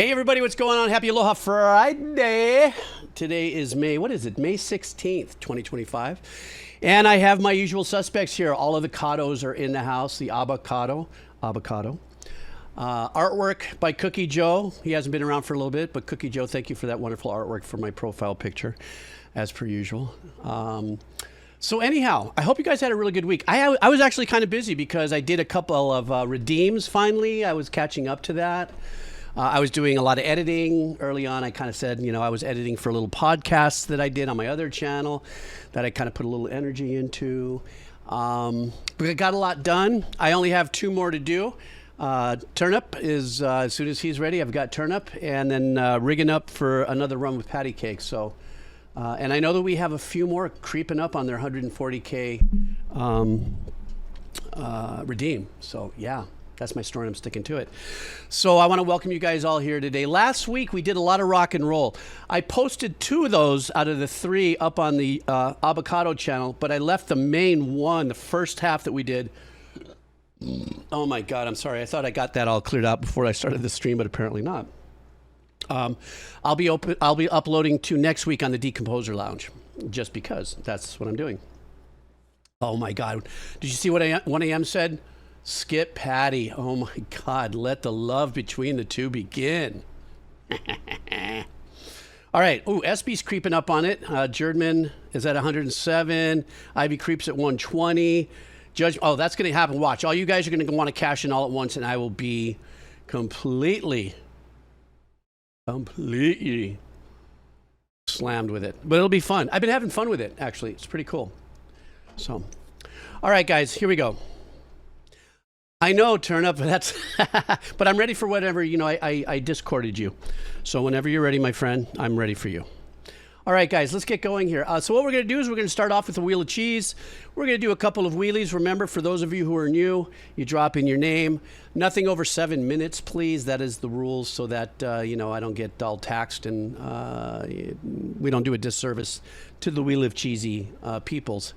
Hey everybody, what's going on? Happy Aloha Friday. Today is May 16th, 2025. And I have my usual suspects here. All of the Cados are in the house. The Abbacado. Artwork by Cookie Joe. He hasn't been around for a little bit, but Cookie Joe, thank you for that wonderful artwork for my profile picture, as per usual. So anyhow, I hope you guys had a really good week. I was actually kind of busy because I did a couple of redeems finally. I was catching up to that. I was doing a lot of editing early on. I kind of said, you know, I was editing for a little podcast that I did on my other channel that I kind of put a little energy into. But I got a lot done. I only have 2 more to do. Turnip is, as soon as he's ready, I've got Turnip, and then rigging up for another run with Patty Cake. So, and I know that we have a few more creeping up on their 140K redeem. So yeah. That's my story. I'm sticking to it. So I want to welcome you guys all here today. Last week, we did a lot of rock and roll. I posted 2 of those out of the 3 up on the Abbacado channel, but I left the main one, the first half that we did. Oh my God, I'm sorry. I thought I got that all cleared out before I started the stream, but apparently not. I'll be uploading 2 next week on the Decomposer Lounge, just because that's what I'm doing. Oh my God. Did you see what 1AM said? Skip Patty. Oh my God. Let the love between the 2 begin. All right. Ooh, SB's creeping up on it. Jerdman is at 107. Ivy creeps at 120. Judge. Oh, that's going to happen. Watch. All you guys are going to want to cash in all at once, and I will be completely slammed with it. But it'll be fun. I've been having fun with it, actually. It's pretty cool. So, all right, guys. Here we go. I know, Turnip, that's, but I'm ready for whatever, you know, I discorded you. So whenever you're ready, my friend, I'm ready for you. All right, guys, let's get going here. So what we're going to do is we're going to start off with a wheel of cheese. We're going to do a couple of wheelies. Remember, for those of you who are new, you drop in your name. Nothing over 7 minutes, please. That is the rules so that, you know, I don't get all taxed and we don't do a disservice to the Wheel of Cheesy peoples.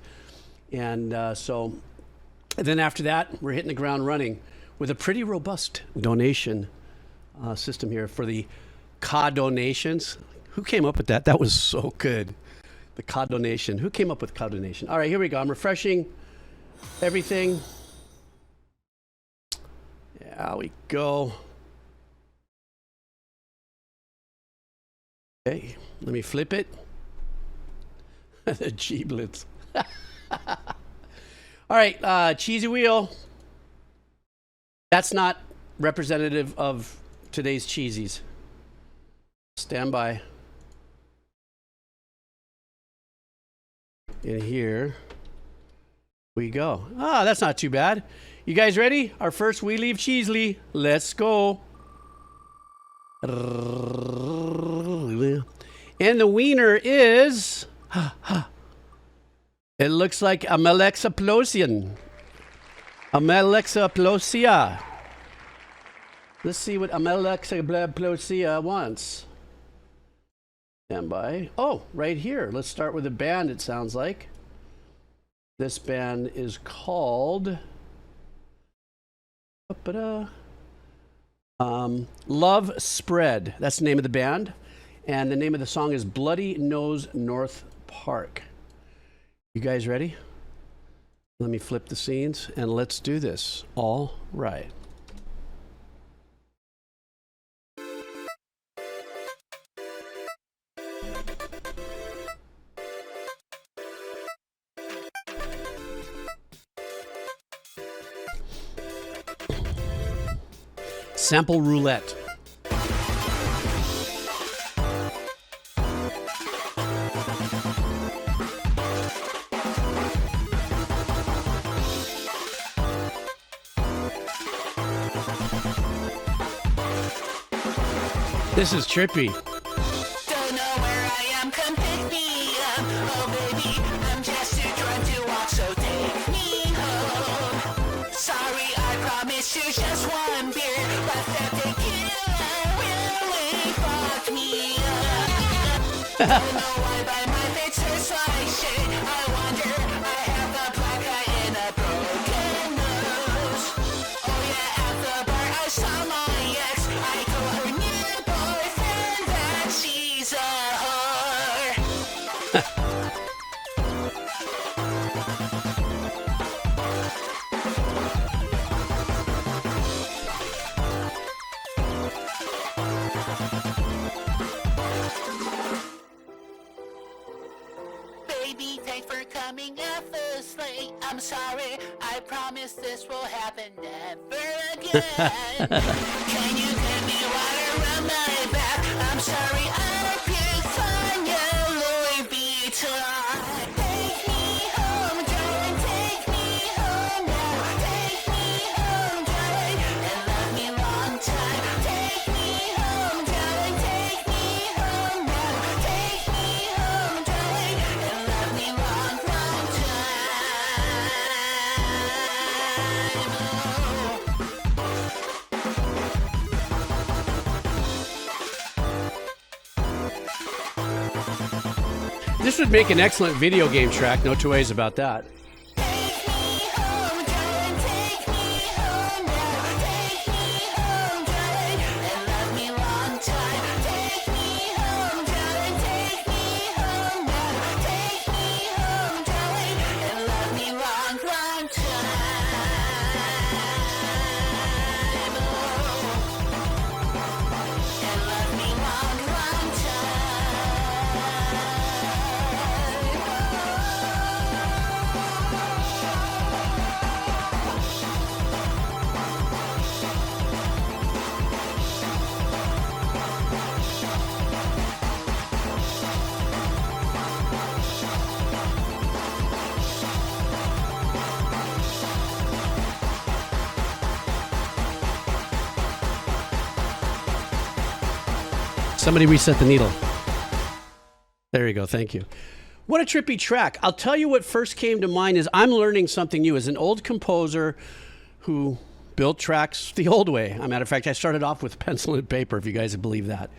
And And then after that, we're hitting the ground running with a pretty robust donation system here for the COD donations. Who came up with that? That was so good. The COD donation. Who came up with COD donation? All right, here we go. I'm refreshing everything. There we go. Okay, let me flip it. The Geeblets. All right, cheesy wheel. That's not representative of today's cheesies. Stand by. And here we go. Ah, that's not too bad. You guys ready? Our first wheelie of cheesely. Let's go. And the wiener is... It looks like Amalexaplosian. Amalexaplosia. Let's see what Amalexaplosia wants. Stand by. Oh, right here. Let's start with a band, it sounds like. This band is called... Love Spread. That's the name of the band. And the name of the song is Bloody Nose North Park. You guys ready? Let me flip the scenes and let's do this. All right. Sample roulette. This is trippy. Don't know where I am, come pick me up. Oh baby, I'm just too drunk to walk, so take me home. Sorry, I promise you just 1 beer, but that tequila really fucked me up. Don't know why, but my face hurts like shit. I wonder, I have a black eye and a broken nose. Oh yeah, at the bar I saw my ex. I told her nipple coming effortlessly. I'm sorry, I promise this will happen never again. Can you give me water around my back? I'm sorry, I pissed on your Louis Vuitton. Take me home, darling, take me home now. Take me home, darling, and love me long time. Take me home, darling, take me home now. Take me home, darling, and love me long, long time. This would make an excellent video game track, no two ways about that. Take me home, darling, take me home now. Take me home, darling, and love me long time. Take me home, darling, take me home now. Take me home, darling, and love me long, long time. And love me long, long time. Somebody reset the needle. There you go. Thank you. What a trippy track. I'll tell you what first came to mind is I'm learning something new. As an old composer who built tracks the old way. As a matter of fact, I started off with pencil and paper, if you guys believe that.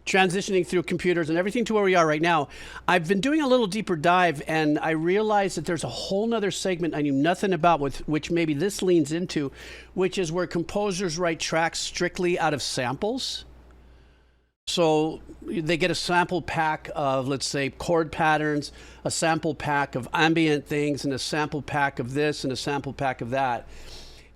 Transitioning through computers and everything to where we are right now, I've been doing a little deeper dive, and I realized that there's a whole nother segment I knew nothing about, with which maybe this leans into, which is where composers write tracks strictly out of samples. So they get a sample pack of, let's say, chord patterns, a sample pack of ambient things, and a sample pack of this, and a sample pack of that.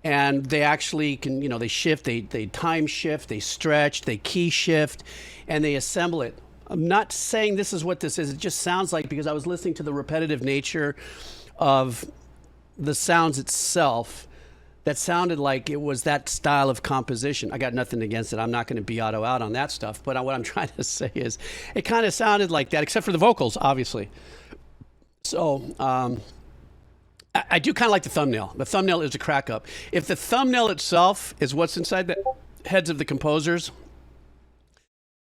And they actually can, you know, they shift, they time shift, they stretch, they key shift, and they assemble it. I'm not saying this is what this is. It just sounds like, because I was listening to the repetitive nature of the sounds itself, that sounded like it was that style of composition. I got nothing against it. I'm not going to be auto out on that stuff. But what I'm trying to say is it kind of sounded like that, except for the vocals, obviously. So I do kind of like the thumbnail. The thumbnail is a crack up. If the thumbnail itself is what's inside the heads of the composers,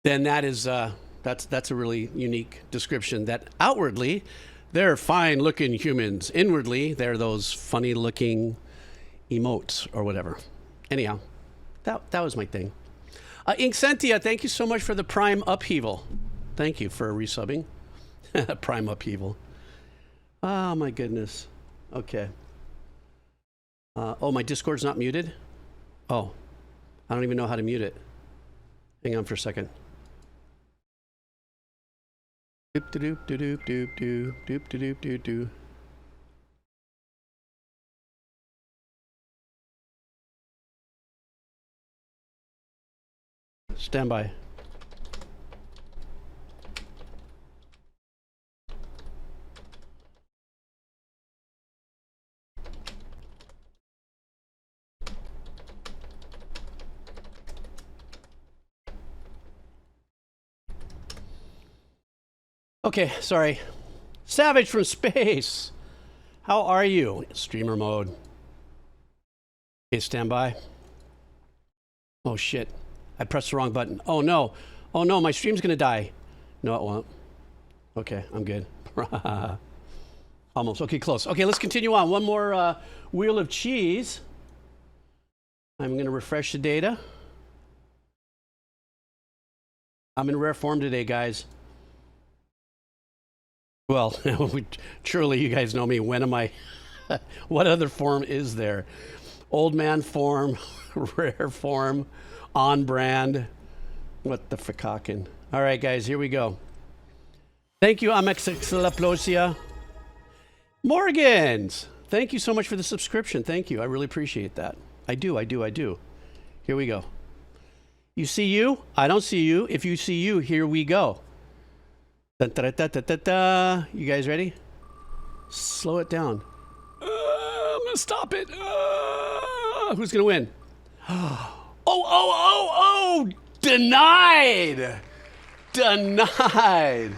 then that is that's a really unique description. That outwardly, they're fine-looking humans. Inwardly, they're those funny-looking emotes or whatever. Anyhow, that was my thing. Incentia, thank you so much for the Prime Upheaval. Thank you for resubbing. Prime Upheaval. Oh my goodness. Okay. Oh, my Discord's not muted? Oh, I don't even know how to mute it. Hang on for a second. Doop doop doop doop doop doop doop doop doop. Stand by. Okay, sorry. Savage from space. How are you? Streamer mode. Okay, stand by. Oh shit. I pressed the wrong button. Oh no. Oh no, my stream's gonna die. No, it won't. Okay, I'm good. Almost. Okay, close. Okay, let's continue on. One more wheel of cheese. I'm gonna refresh the data. I'm in rare form today, guys. Well, truly, you guys know me. When am I? What other form is there? Old man form, rare form, on brand. What the frickin'? All right, guys, here we go. Thank you, Amexilaplosia. Morgans, thank you so much for the subscription. Thank you. I really appreciate that. I do. Here we go. You see you? I don't see you. If you see you, here we go. Da, da, da, da, da, da. You guys ready? Slow it down. I'm gonna stop it. Who's gonna win? Oh! Denied. Denied.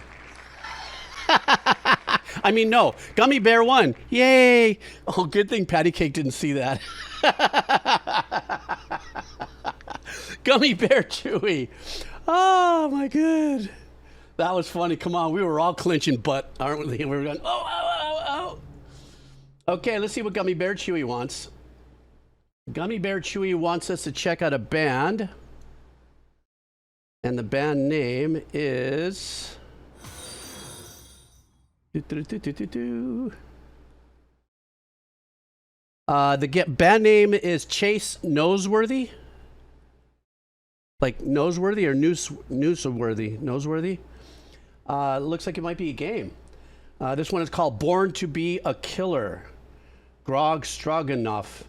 I mean, no. Gummy Bear won. Yay. Oh, good thing Patty Cake didn't see that. Gummy Bear Chewy. Oh, my God. That was funny. Come on. We were all clenching butt, aren't we? We were going, oh. Okay, let's see what Gummy Bear Chewy wants. Gummy Bear Chewy wants us to check out a band. And the band name is... The band name is Chase Noseworthy. Like Noseworthy or Noseworthy? Noseworthy? Looks like it might be a game. This one is called Born to Be a Killer. Grog Stroganoff.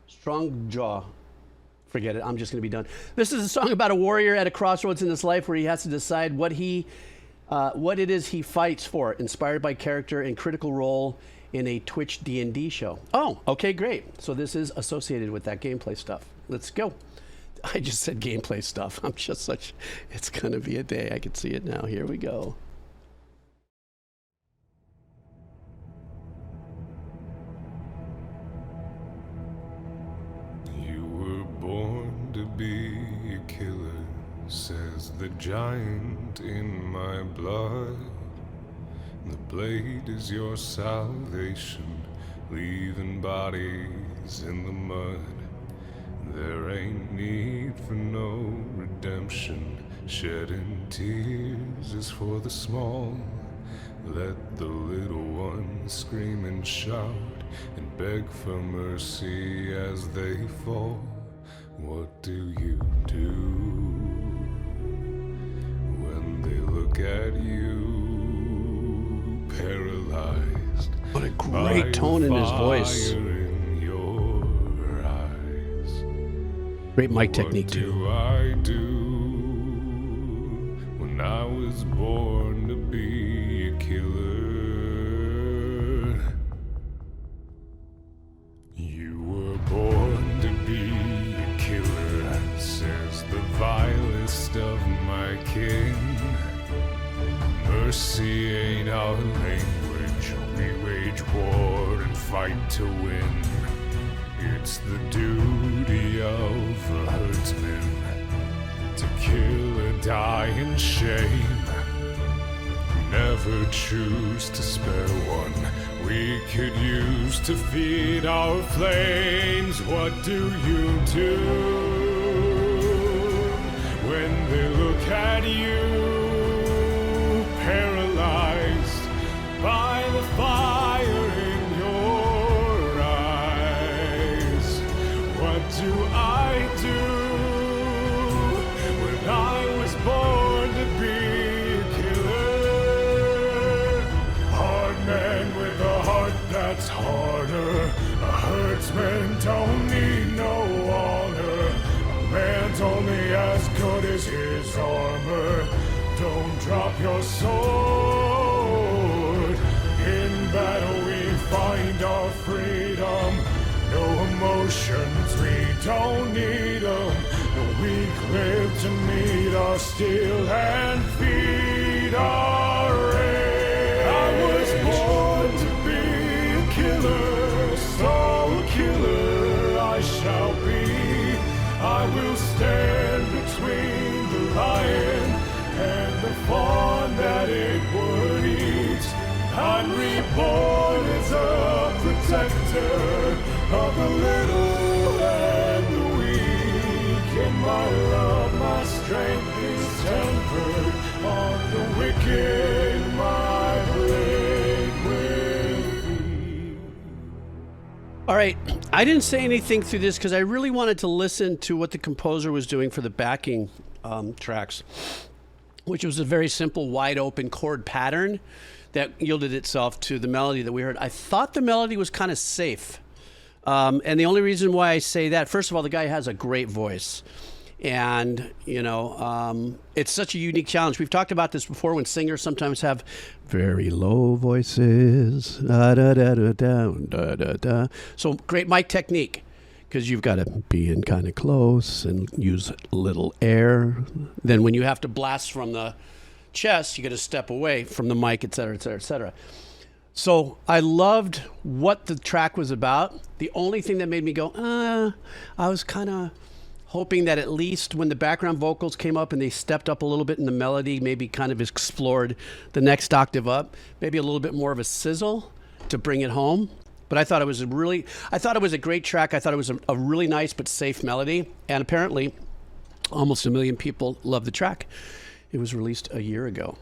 Strongjaw. Forget it. I'm just going to be done. This is a song about a warrior at a crossroads in his life where he has to decide what it is he fights for, inspired by character and critical role in a Twitch D&D show. Oh, okay, great. So this is associated with that gameplay stuff. Let's go. I just said gameplay stuff. I'm just such... It's going to be a day. I can see it now. Here we go. You were born to be a killer, says the giant in my blood. The blade is your salvation, leaving bodies in the mud. There ain't need for no redemption, shedding tears is for the small. Let the little ones scream and shout and beg for mercy as they fall. What do you do when they look at you paralyzed? What a great tone in his voice. Great mic technique, too. What do I do when I was born to be a killer? You were born to be a killer, says the vilest of my kin. Mercy ain't our language. We wage war and fight to win. It's the duty of a herdsman to kill or die in shame. Never choose to spare one we could use to feed our flames. What do you do when they look at you paralyzed by the fire in your eyes? What do I do when I was born to be a killer? Hard man with a heart that's harder. A herdsman don't need no honor. A man's only as good as his armor. Don't drop your sword. In battle we find our freedom. No emotions, we don't need them. No weak live to meet our steel and feed our rage. I was born to be a killer, so a killer I shall be. I will stand between the lion and the fawn that it would eat. I'm reborn as a protector of the little and the weak. In my love, my strength is tempered. On the wicked, my blade will be. All right. I didn't say anything through this because I really wanted to listen to what the composer was doing for the backing tracks, which was a very simple, wide open chord pattern that yielded itself to the melody that we heard. I thought the melody was kind of safe. And the only reason why I say that, first of all, the guy has a great voice. And, you know, it's such a unique challenge. We've talked about this before when singers sometimes have very low voices. Da, da, da, da, da, da, da, da. So great mic technique, because you've got to be in kind of close and use little air. Then when you have to blast from the chest, you got to step away from the mic, et cetera, et cetera, et cetera. So I loved what the track was about. The only thing that made me go, I was kind of hoping that at least when the background vocals came up and they stepped up a little bit in the melody, maybe kind of explored the next octave up, maybe a little bit more of a sizzle to bring it home. But I thought it was a great track. I thought it was a really nice but safe melody. And apparently almost 1 million people love the track. It was released a year ago.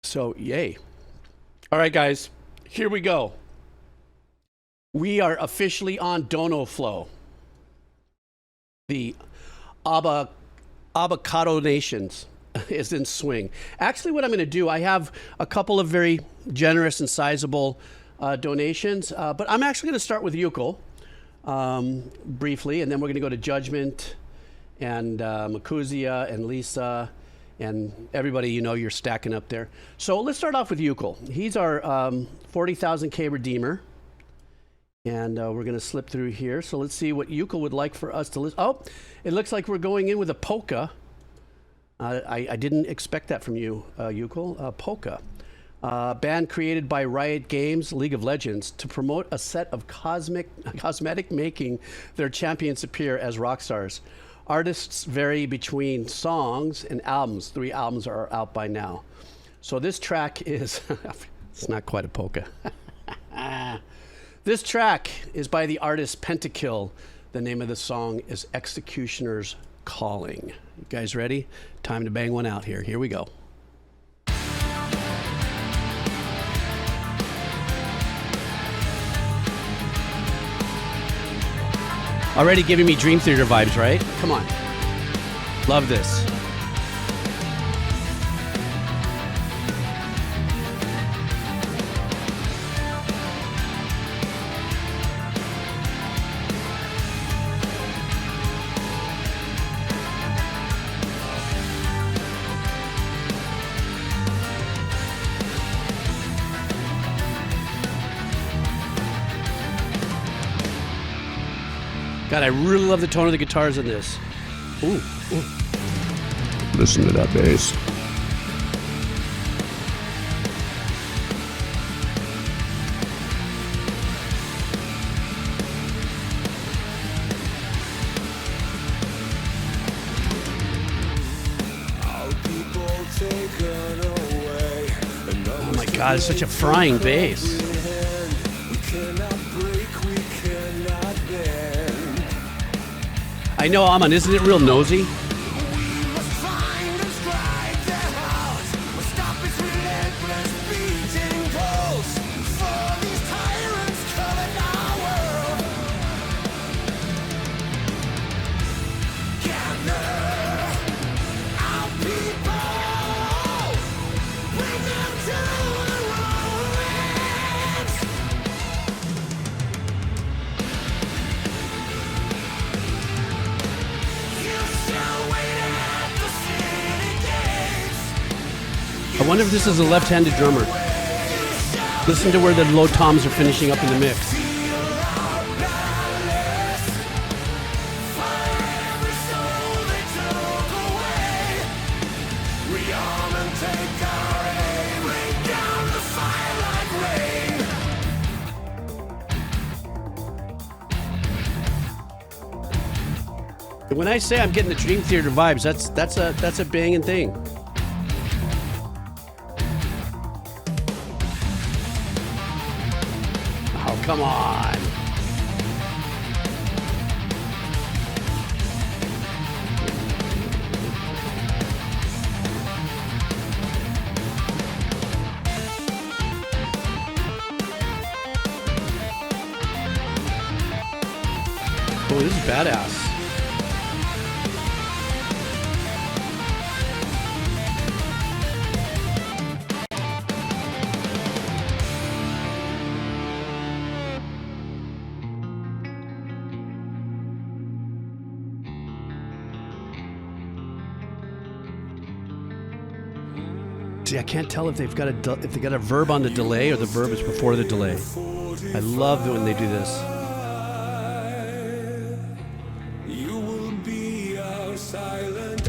So yay. All right, guys, here we go. We are officially on Dono Flow. The Abbacado Nations is in swing. Actually, what I'm going to do, I have a couple of very generous and sizable donations, but I'm actually going to start with Yukol briefly, and then we're going to go to Judgment and Makuzia and Lisa and everybody, you know, you're stacking up there. So let's start off with Yukol. He's our 40,000K redeemer. And we're going to slip through here. So let's see what Yukol would like for us to listen. Oh, it looks like we're going in with a polka. I didn't expect that from you, Yukol. Polka. Band created by Riot Games, League of Legends, to promote a set of cosmetic making their champions appear as rock stars. Artists vary between songs and albums. 3 albums are out by now. So this track is, it's not quite a polka. This track is by the artist Pentakill. The name of the song is Executioner's Calling. You guys ready? Time to bang one out here. Here we go. Already giving me Dream Theater vibes, right? Come on. Love this. God, I really love the tone of the guitars in this. Ooh, ooh. Listen to that bass. Oh my God, it's such a frying bass. I know, Aman, isn't it real nosy? I wonder if this is a left-handed drummer. Listen to where the low toms are finishing up in the mix. When I say I'm getting the Dream Theater vibes, that's a banging thing. Oh, come on. Oh, this is badass. See, I can't tell if they've got if they got a verb on the delay or the verb is before the delay. I love when they do this. You will be our silent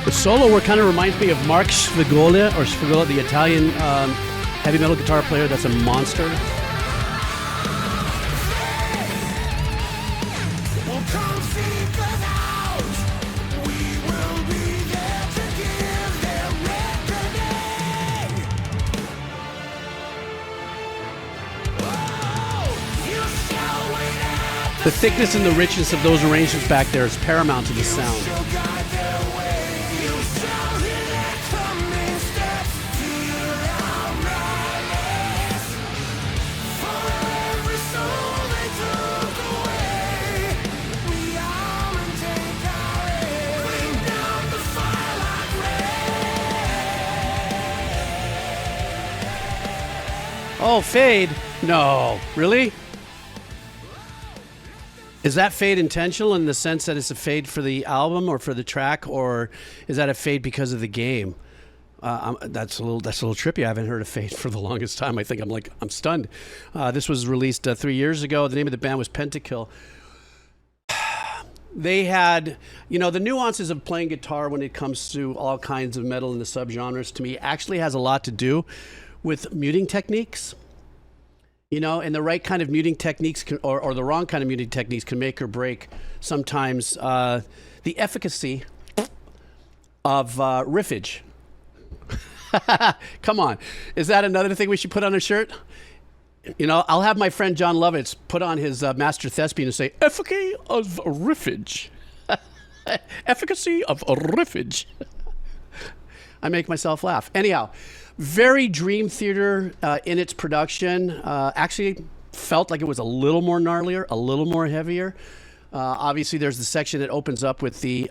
The solo work kind of reminds me of Mark Svigola, the Italian heavy metal guitar player that's a monster. The thickness and the richness of those arrangements back there is paramount to the sound. Oh, fade? No. Really? Is that fade intentional in the sense that it's a fade for the album or for the track, or is that a fade because of the game? That's a little trippy. I haven't heard a fade for the longest time. I think I'm stunned. This was released 3 years ago. The name of the band was Pentakill. They had, the nuances of playing guitar when it comes to all kinds of metal and the subgenres, to me, actually has a lot to do with muting techniques. And the right kind of muting techniques or the wrong kind of muting techniques can make or break sometimes the efficacy of riffage. Come on. Is that another thing we should put on a shirt? I'll have my friend John Lovitz put on his Master Thespian and say, efficacy of riffage. Efficacy of riffage. I make myself laugh. Anyhow, very Dream Theater in its production. Actually felt like it was a little more gnarlier, a little more heavier. Obviously, there's the section that opens up with the...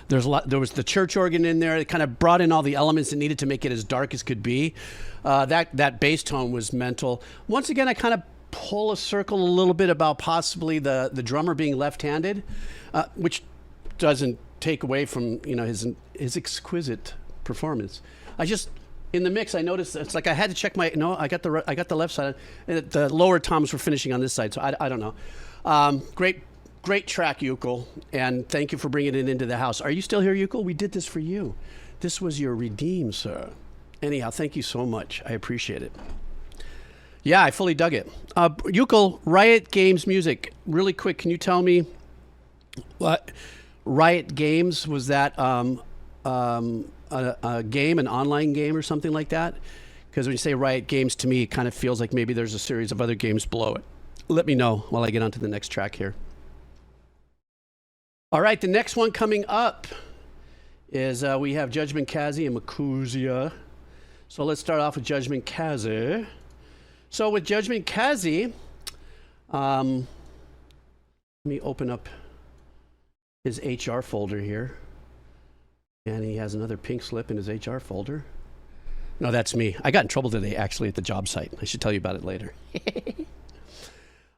there was the church organ in there. It kind of brought in all the elements it needed to make it as dark as could be. That bass tone was mental. Once again, I kind of pull a circle a little bit about possibly the drummer being left-handed, which doesn't take away from his exquisite performance. In the mix, I noticed it's like I had to check I got the left side. The lower toms were finishing on this side, so I don't know. Great track, Yukel, and thank you for bringing it into the house. Are you still here, Yukel? We did this for you. This was your redeem, sir. Anyhow, thank you so much. I appreciate it. Yeah, I fully dug it. Yukel, Riot Games music. Really quick, can you tell me what Riot Games was? That a game, an online game or something like that? Because when you say Riot Games, to me, it kind of feels like maybe there's a series of other games below it. Let me know while I get on to the next track here. All right, the next one coming up is we have Judgment Kazi and Makuzia. So let's start off with Judgment Kazi. So with Judgment Kazi, let me open up his HR folder here. And he has another pink slip in his HR folder. No, that's me. I got in trouble today, actually, at the job site. I should tell you about it later.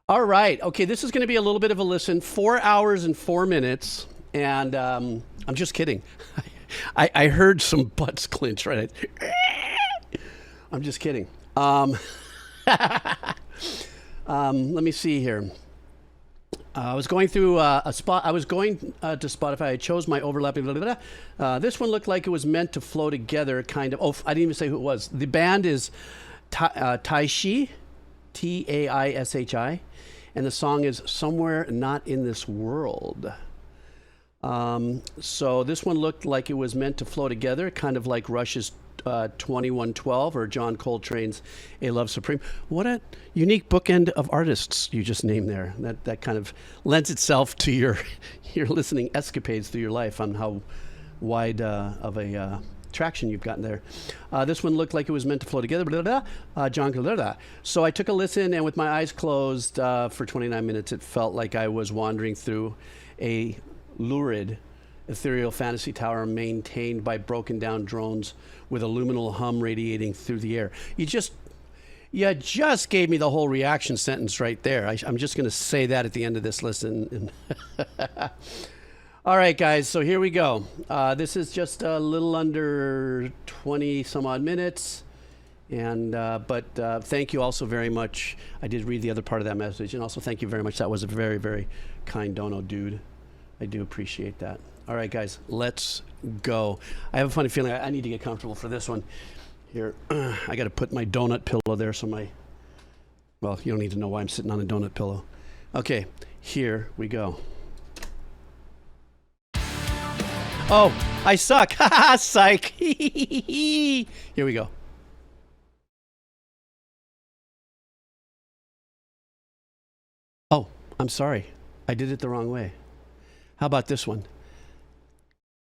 All right. Okay, this is going to be a little bit of a listen. 4 hours and 4 minutes. And I'm just kidding. I heard some butts clench, right? I'm just kidding. Let me see here. I was going through a spot. I was going to Spotify. I chose my overlapping. Blah, blah, blah. This one looked like it was meant to flow together, kind of. Oh, I didn't even say who it was. The band is Taishi, Taishi, and the song is "Somewhere Not in This World." So this one looked like it was meant to flow together, kind of like Rush's 2112 or John Coltrane's A Love Supreme. What a unique bookend of artists you just named there. That kind of lends itself to your listening escapades through your life on how wide of a traction you've gotten there. This one looked like it was meant to flow together. Blah, blah, blah. Chancla, blah, blah. So I took a listen, and with my eyes closed for 29 minutes, it felt like I was wandering through a lurid, ethereal fantasy tower maintained by broken down drones with a luminal hum radiating through the air. You just gave me the whole reaction sentence right there. I'm just going to say that at the end of this listen. All right, guys, so here we go. This is just a little under 20 some odd minutes. And but thank you also very much. I did read the other part of that message. And also thank you very much. That was a very, very kind dono, dude. I do appreciate that. All right, guys, let's go. I have a funny feeling I need to get comfortable for this one. Here, I got to put my donut pillow there so well, you don't need to know why I'm sitting on a donut pillow. Okay, here we go. Oh, I suck. Haha, psych. Here we go. Oh, I'm sorry. I did it the wrong way. How about this one?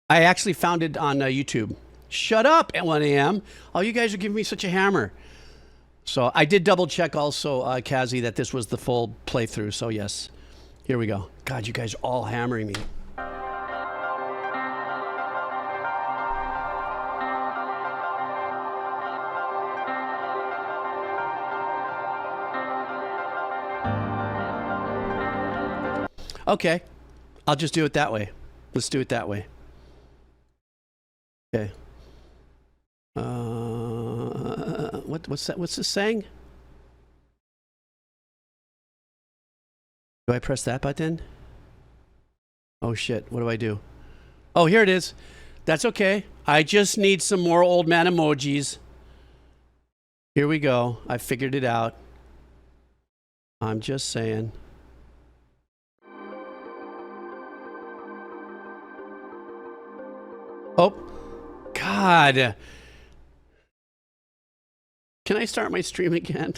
I actually found it on YouTube. Shut up at 1 a.m. Oh, you guys are giving me such a hammer. So I did double check also, Kazi, that this was the full playthrough. So yes, here we go. God, you guys are all hammering me. Okay, I'll just do it that way. Let's do it that way. Okay. What's that? What's this saying? Do I press that button? Oh shit, what do I do? Oh, here it is. That's okay. I just need some more old man emojis. Here we go. I figured it out. I'm just saying. Oh, God. Can I start my stream again?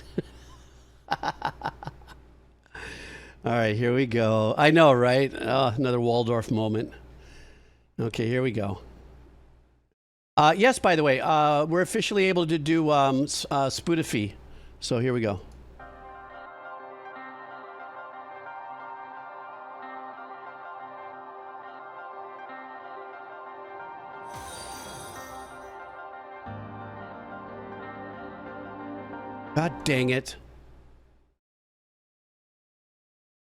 All right, here we go. I know, right? Oh, another Waldorf moment. Okay, here we go. Yes, by the way, we're officially able to do Spotify. So here we go. God dang it.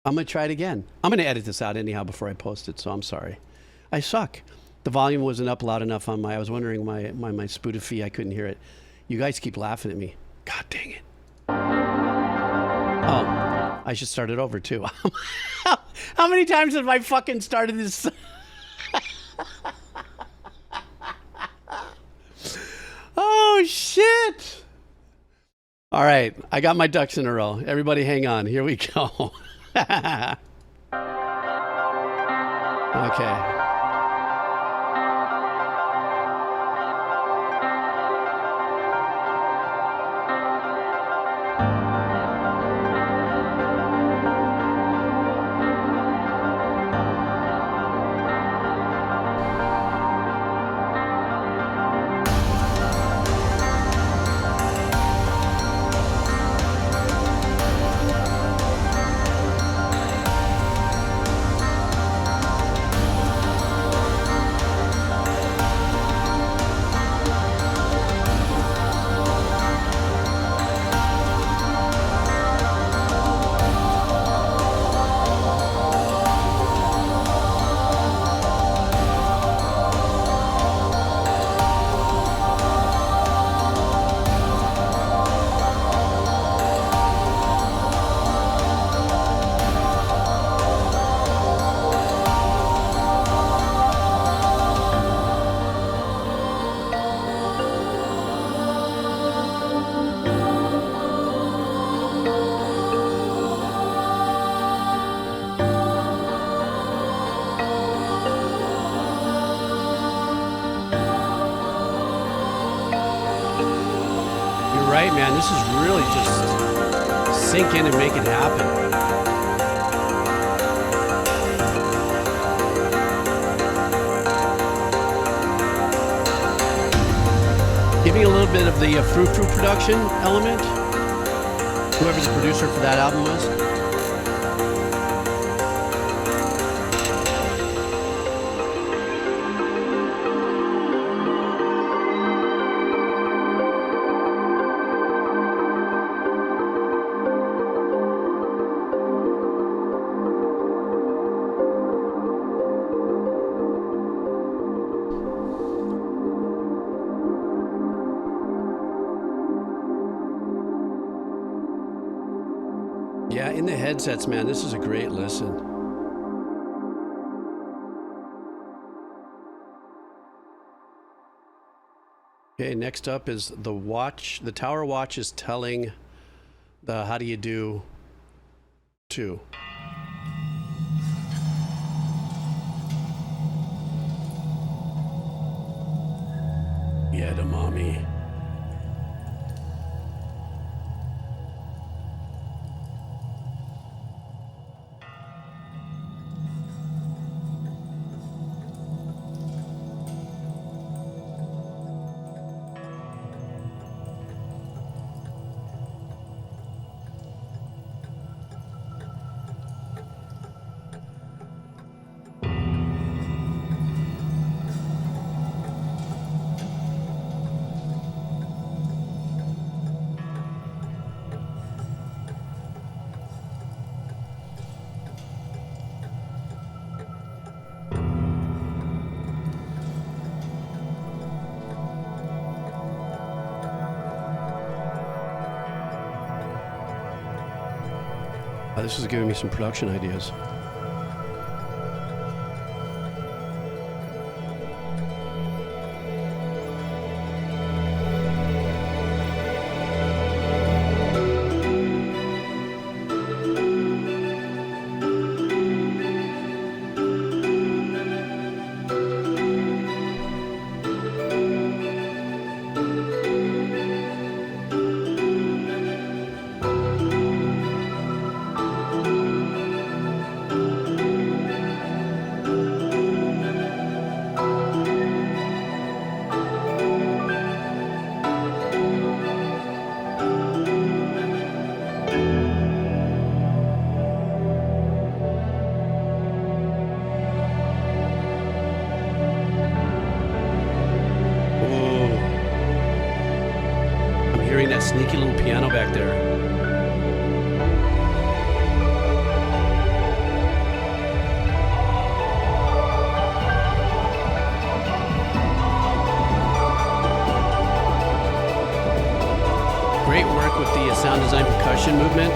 I'm going to try it again. I'm going to edit this out anyhow before I post it, so I'm sorry. I suck. The volume wasn't up loud enough on I was wondering my Spotify, I couldn't hear it. You guys keep laughing at me. God dang it. Oh, I should start it over too. How many times have I fucking started this? Oh, shit. All right, I got my ducks in a row. Everybody hang on. Here we go. Okay. Right, man, this is really just sink in and make it happen. Giving a little bit of the frou-frou production element. Whoever the producer for that album was. Yeah, in the headsets, man, this is a great listen. Okay, next up is the watch. The tower watch is telling the how do you do 2. Yeah, the mommy. This is giving me some production ideas. Sneaky little piano back there. Great work with the sound design percussion movement.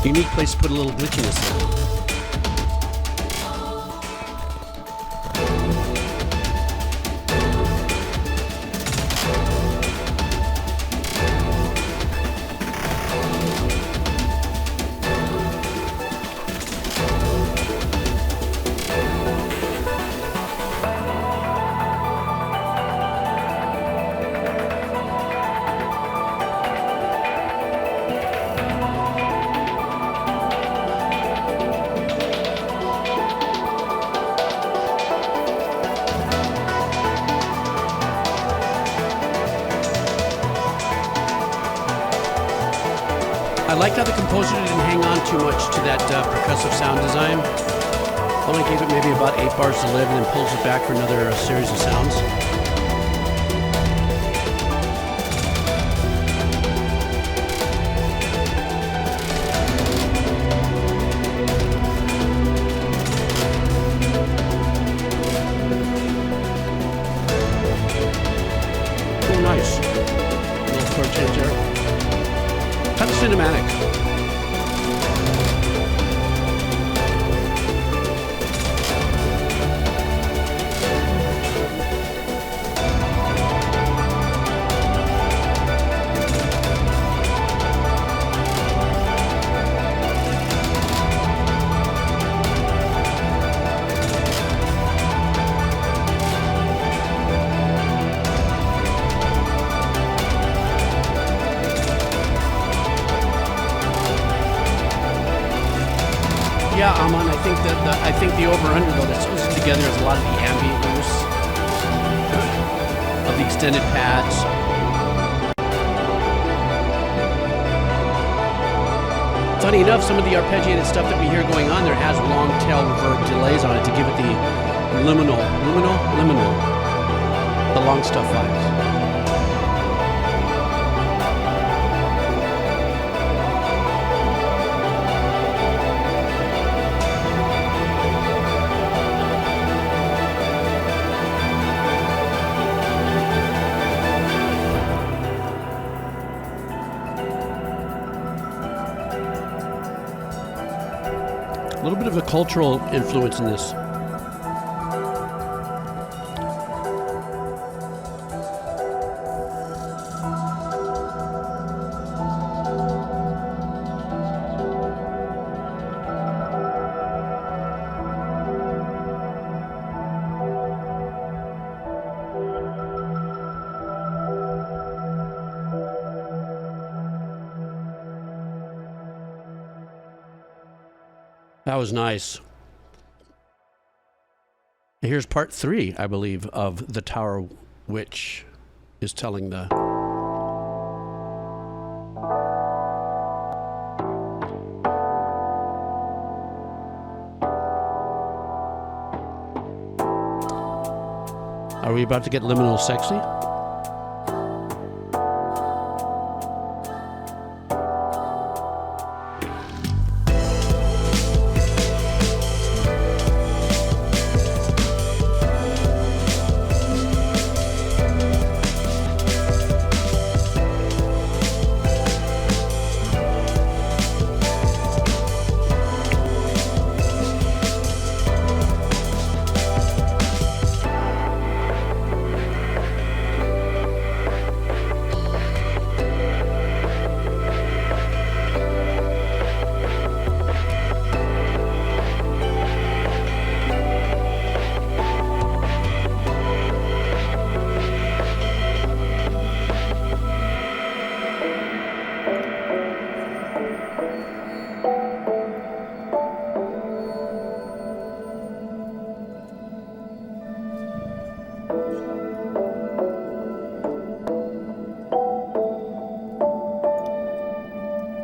Unique place to put a little glitchiness in. I liked how the composer didn't hang on too much to that percussive sound design. Only gave it maybe about 8 bars to live and then pulls it back for another series of sounds. Oh, nice. A little chord change there. Kind of cinematic. I think that I think the over/under though that's supposed together is a lot of the ambient use of the extended pads. Funny enough, some of the arpeggiated stuff that we hear going on there has long tail reverb delays on it to give it the liminal, the long stuff vibes. A little bit of a cultural influence in this. That was nice. And here's part 3, I believe, of the Tower Witch is telling the... Are we about to get liminal sexy?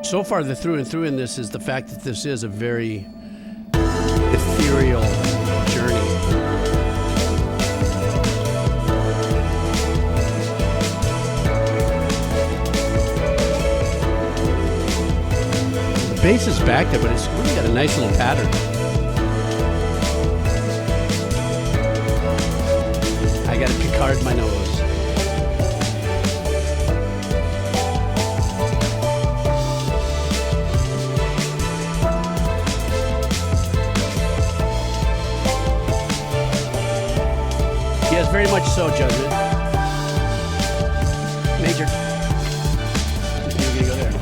So far, the through and through in this is the fact that this is a very ethereal journey. The bass is back there, but it's really got a nice little pattern. I got to Picard my nose. Yes, very much so, Judgment. Major. You're gonna go there.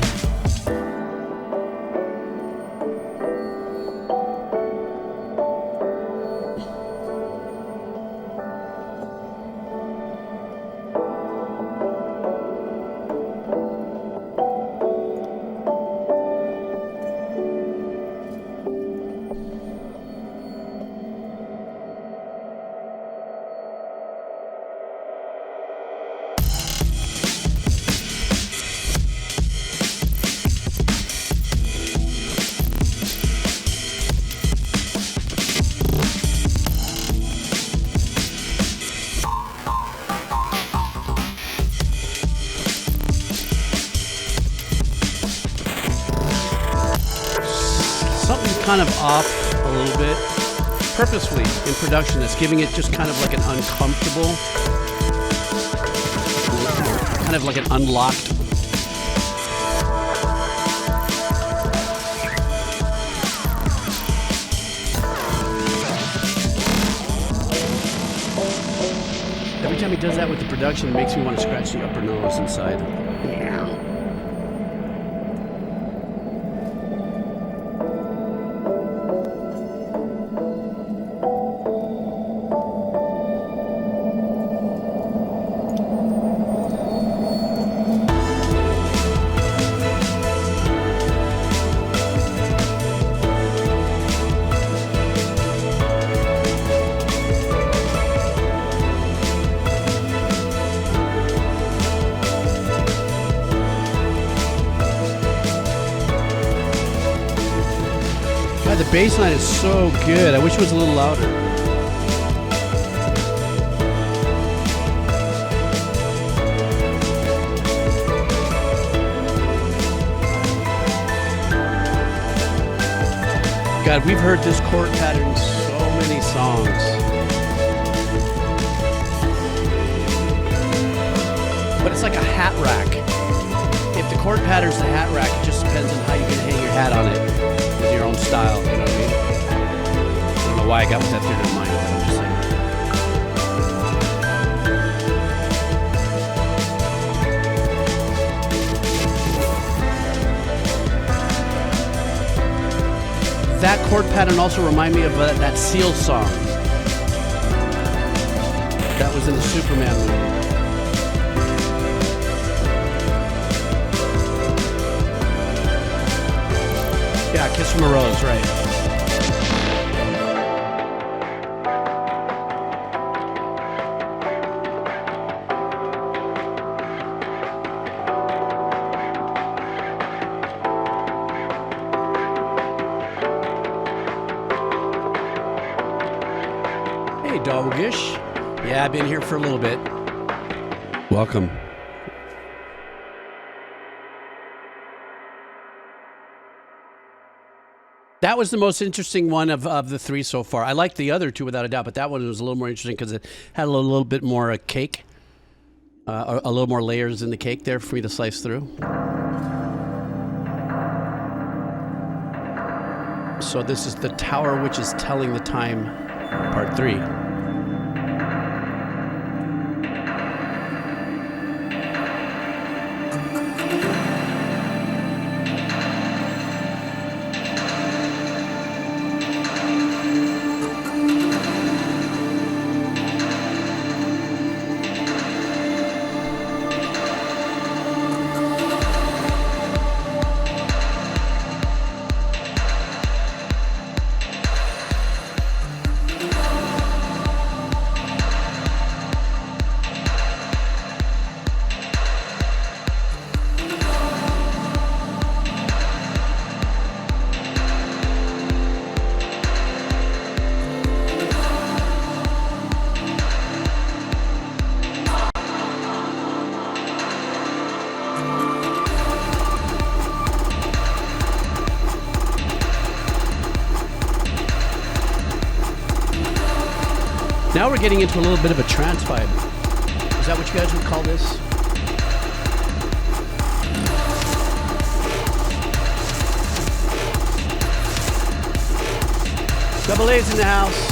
Kind of off a little bit, purposefully in production, that's giving it just kind of like an uncomfortable, kind of like an unlocked. Every time he does that with the production, it makes me want to scratch the upper nose inside. bass line is so good. I wish it was a little louder. God, we've heard this chord pattern in so many songs. But it's like a hat rack. If the chord pattern's the hat rack, it just depends on how you're going to hang your hat on it with your own style, you know what I mean? I don't know why I got with that theater in mind, but I'm just saying. That chord pattern also reminded me of that Seal song. That was in the Superman movie. Yeah, Kiss from a Rose, right. Hey, Doggish. Yeah, I've been here for a little bit. Welcome. That was the most interesting one of the three so far. I liked the other two without a doubt, but that one was a little more interesting because it had a little bit more cake, a little more layers in the cake there for me to slice through. So this is The Tower Which Is Telling the Time, Part 3. Now we're getting into a little bit of a trance vibe. Is that what you guys would call this? Double A's in the house.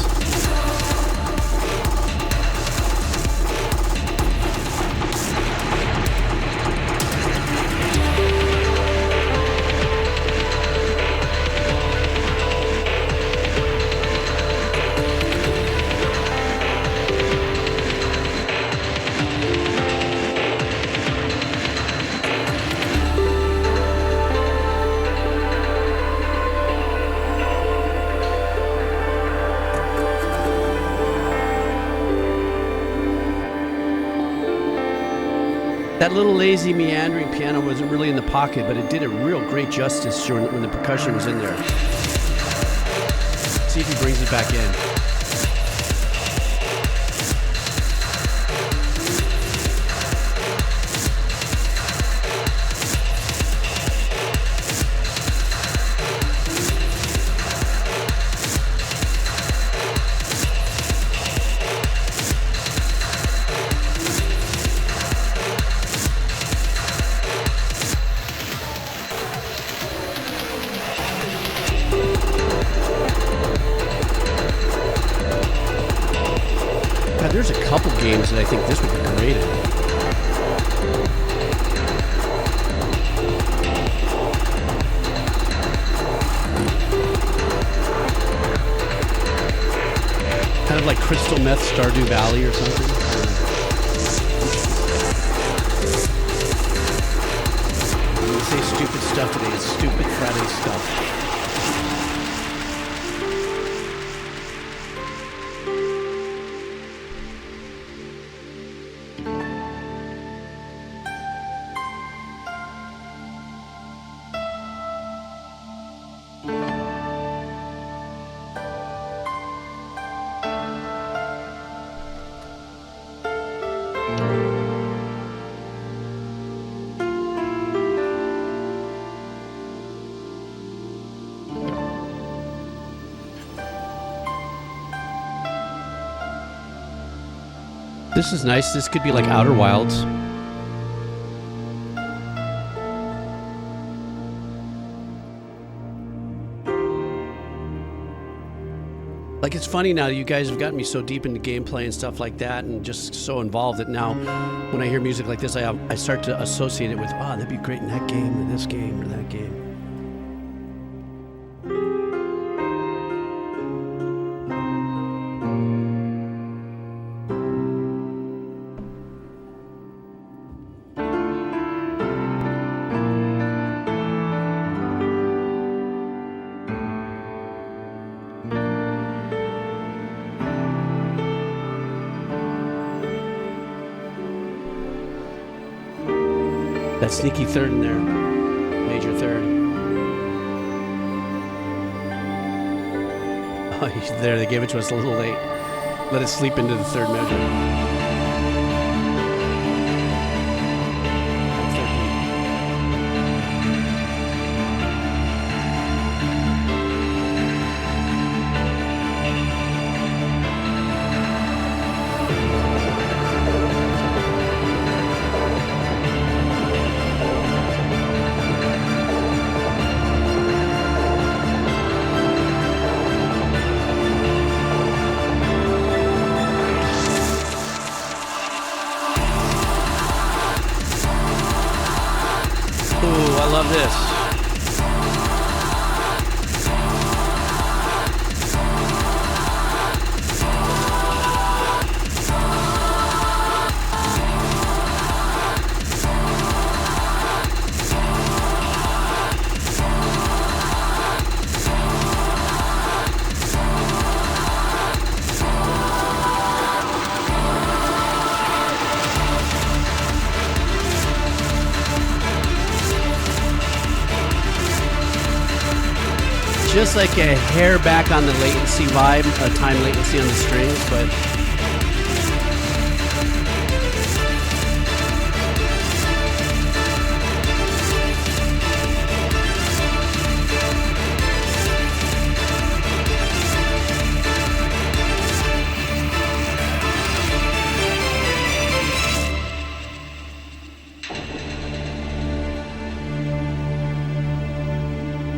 That little lazy meandering piano wasn't really in the pocket, but it did a real great justice when the percussion was in there. Let's see if he brings it back in. There's a couple games that I think this would be great in. Kind of like Crystal Meth Stardew Valley or something. I'm going to say stupid stuff today. It's stupid Friday stuff. This is nice. This could be like Outer Wilds. Like, it's funny now, you guys have gotten me so deep into gameplay and stuff like that, and just so involved that now when I hear music like this, I start to associate it with, oh, that'd be great in that game, or this game, or that game. That sneaky third in there, major third. Oh, there, they gave it to us a little late. Let it sleep into the third measure. Just like a hair back on the latency vibe, a time latency on the strings, but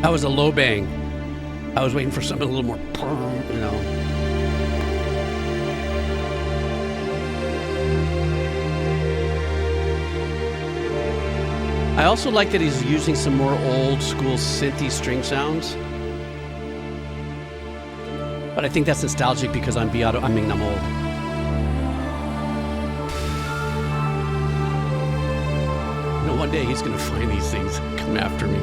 that was a low bang. I was waiting for something a little more, you know. I also like that he's using some more old school synthy string sounds. But I think that's nostalgic because I'm old. You know, one day he's gonna find these things and come after me.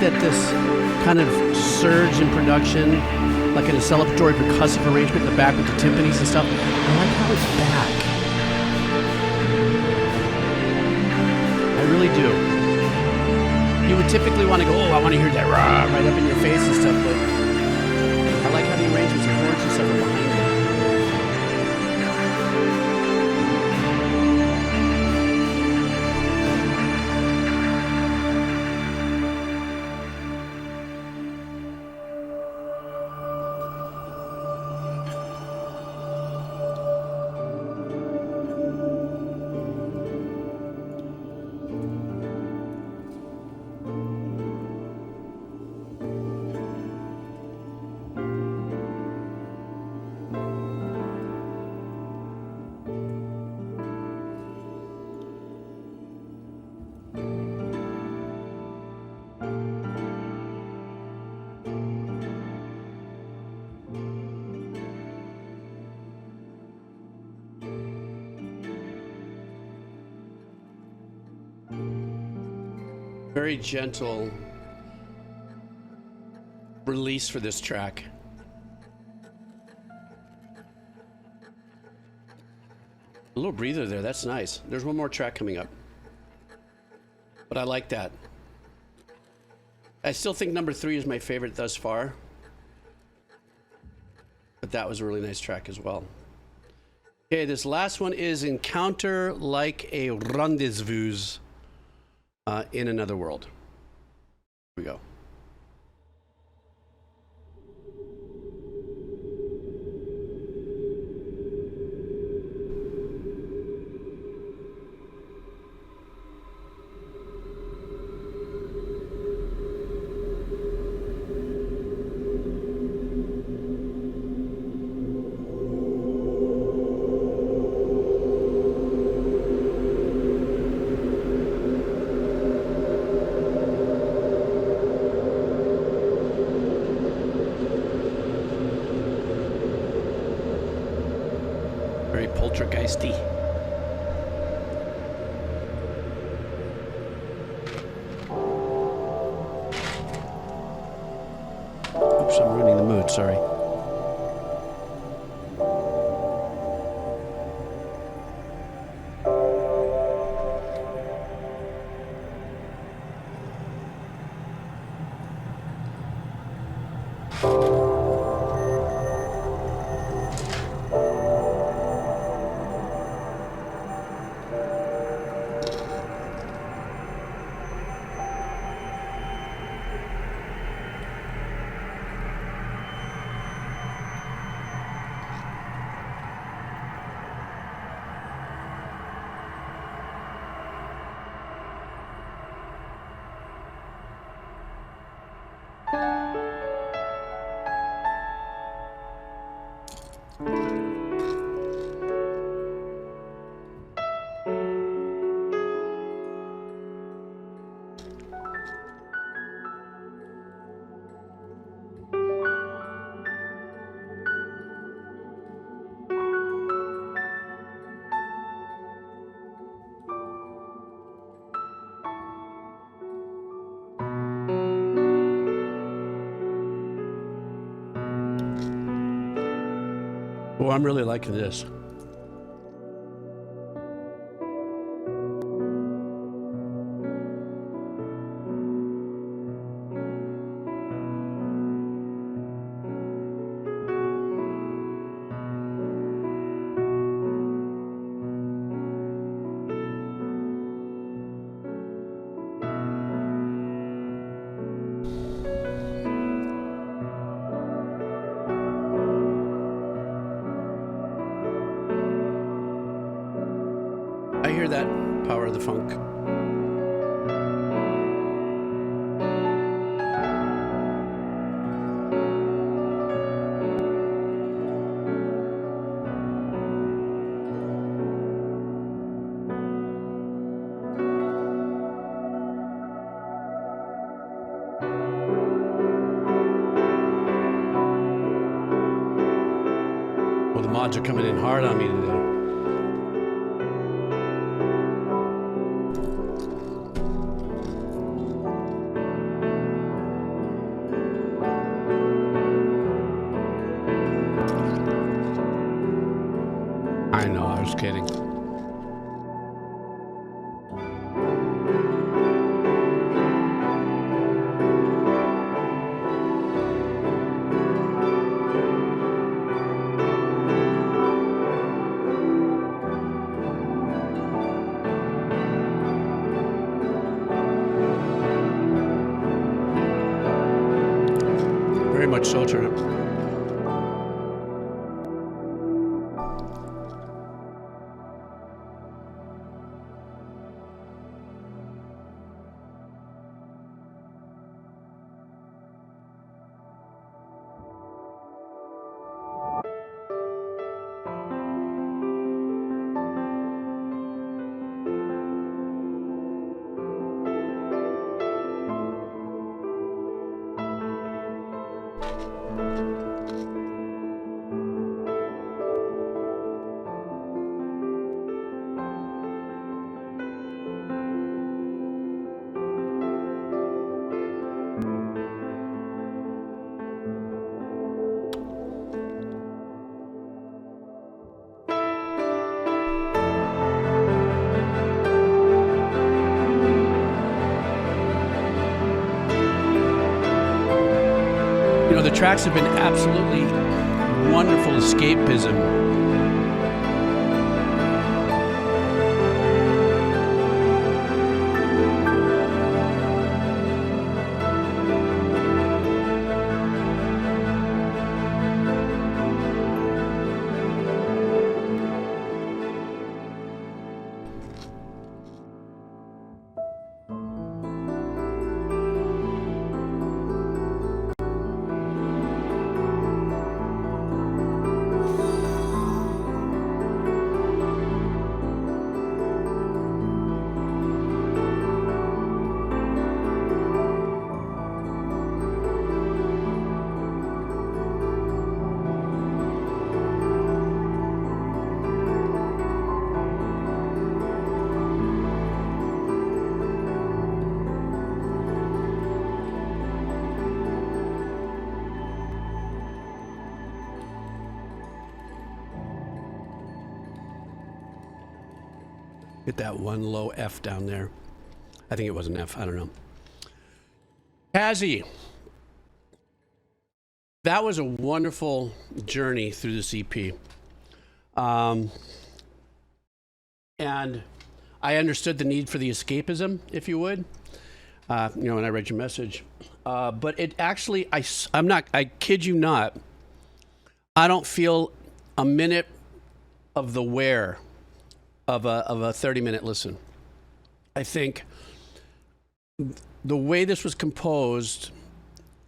That this kind of surge in production, like in a celebratory percussive arrangement in the back with the timpanis and stuff, I like how it's back. I really do. You would typically want to go, oh, I want to hear that rah, right up in your face and stuff, but I like how the arrangements of chords and stuff are behind it. Very gentle release for this track. A little breather there, that's nice. There's one more track coming up. But I like that. I still think number 3 is my favorite thus far. But that was a really nice track as well. Okay, this last one is Encounter Like a Rendezvous in Another World. Here we go. Poltergeisty. Oops, I'm ruining the mood, sorry. Oh, I'm really liking this. I hear that power of the funk. Well, the mods are coming in hard on me today. I know, I was kidding. Very much so, Turnip. the tracks have been absolutely wonderful escapism. Get that one low F down there. I think it was an F. I don't know. Kazi, that was a wonderful journey through this EP. And I understood the need for the escapism, if you would, when I read your message. But it actually, I kid you not, I don't feel a minute of the wear of a 30-minute listen. I think the way this was composed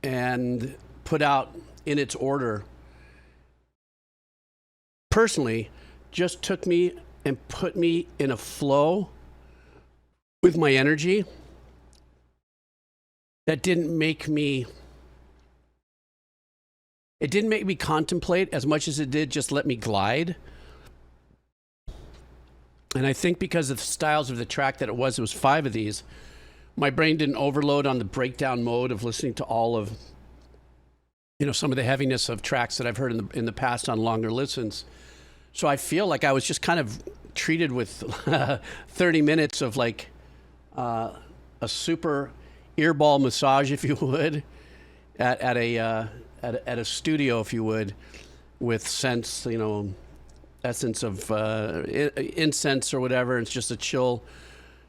and put out in its order, personally, just took me and put me in a flow with my energy that didn't make me contemplate as much as it did just let me glide. And I think because of the styles of the track that it was 5 of these, my brain didn't overload on the breakdown mode of listening to all of, some of the heaviness of tracks that I've heard in the past on longer listens. So I feel like I was just kind of treated with 30 minutes of like a super earball massage, if you would, at a studio, if you would, with sense, essence of incense or whatever. It's just a chill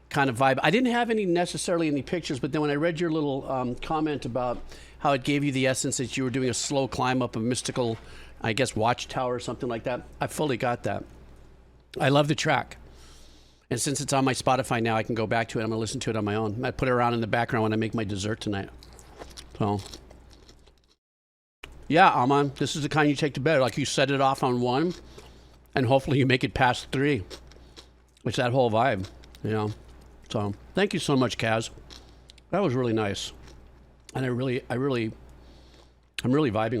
kind of vibe. I didn't have necessarily any pictures, but then when I read your little comment about how it gave you the essence that you were doing a slow climb up a mystical, I guess, watchtower or something like that, I fully got that. I love the track. And since it's on my Spotify now, I can go back to it. I'm going to listen to it on my own. I put it around in the background when I make my dessert tonight. So, yeah, Aman, this is the kind you take to bed. Like you set it off on 1, and hopefully you make it past 3. It's that whole vibe, So, thank you so much, Kaz. That was really nice. And I'm really vibing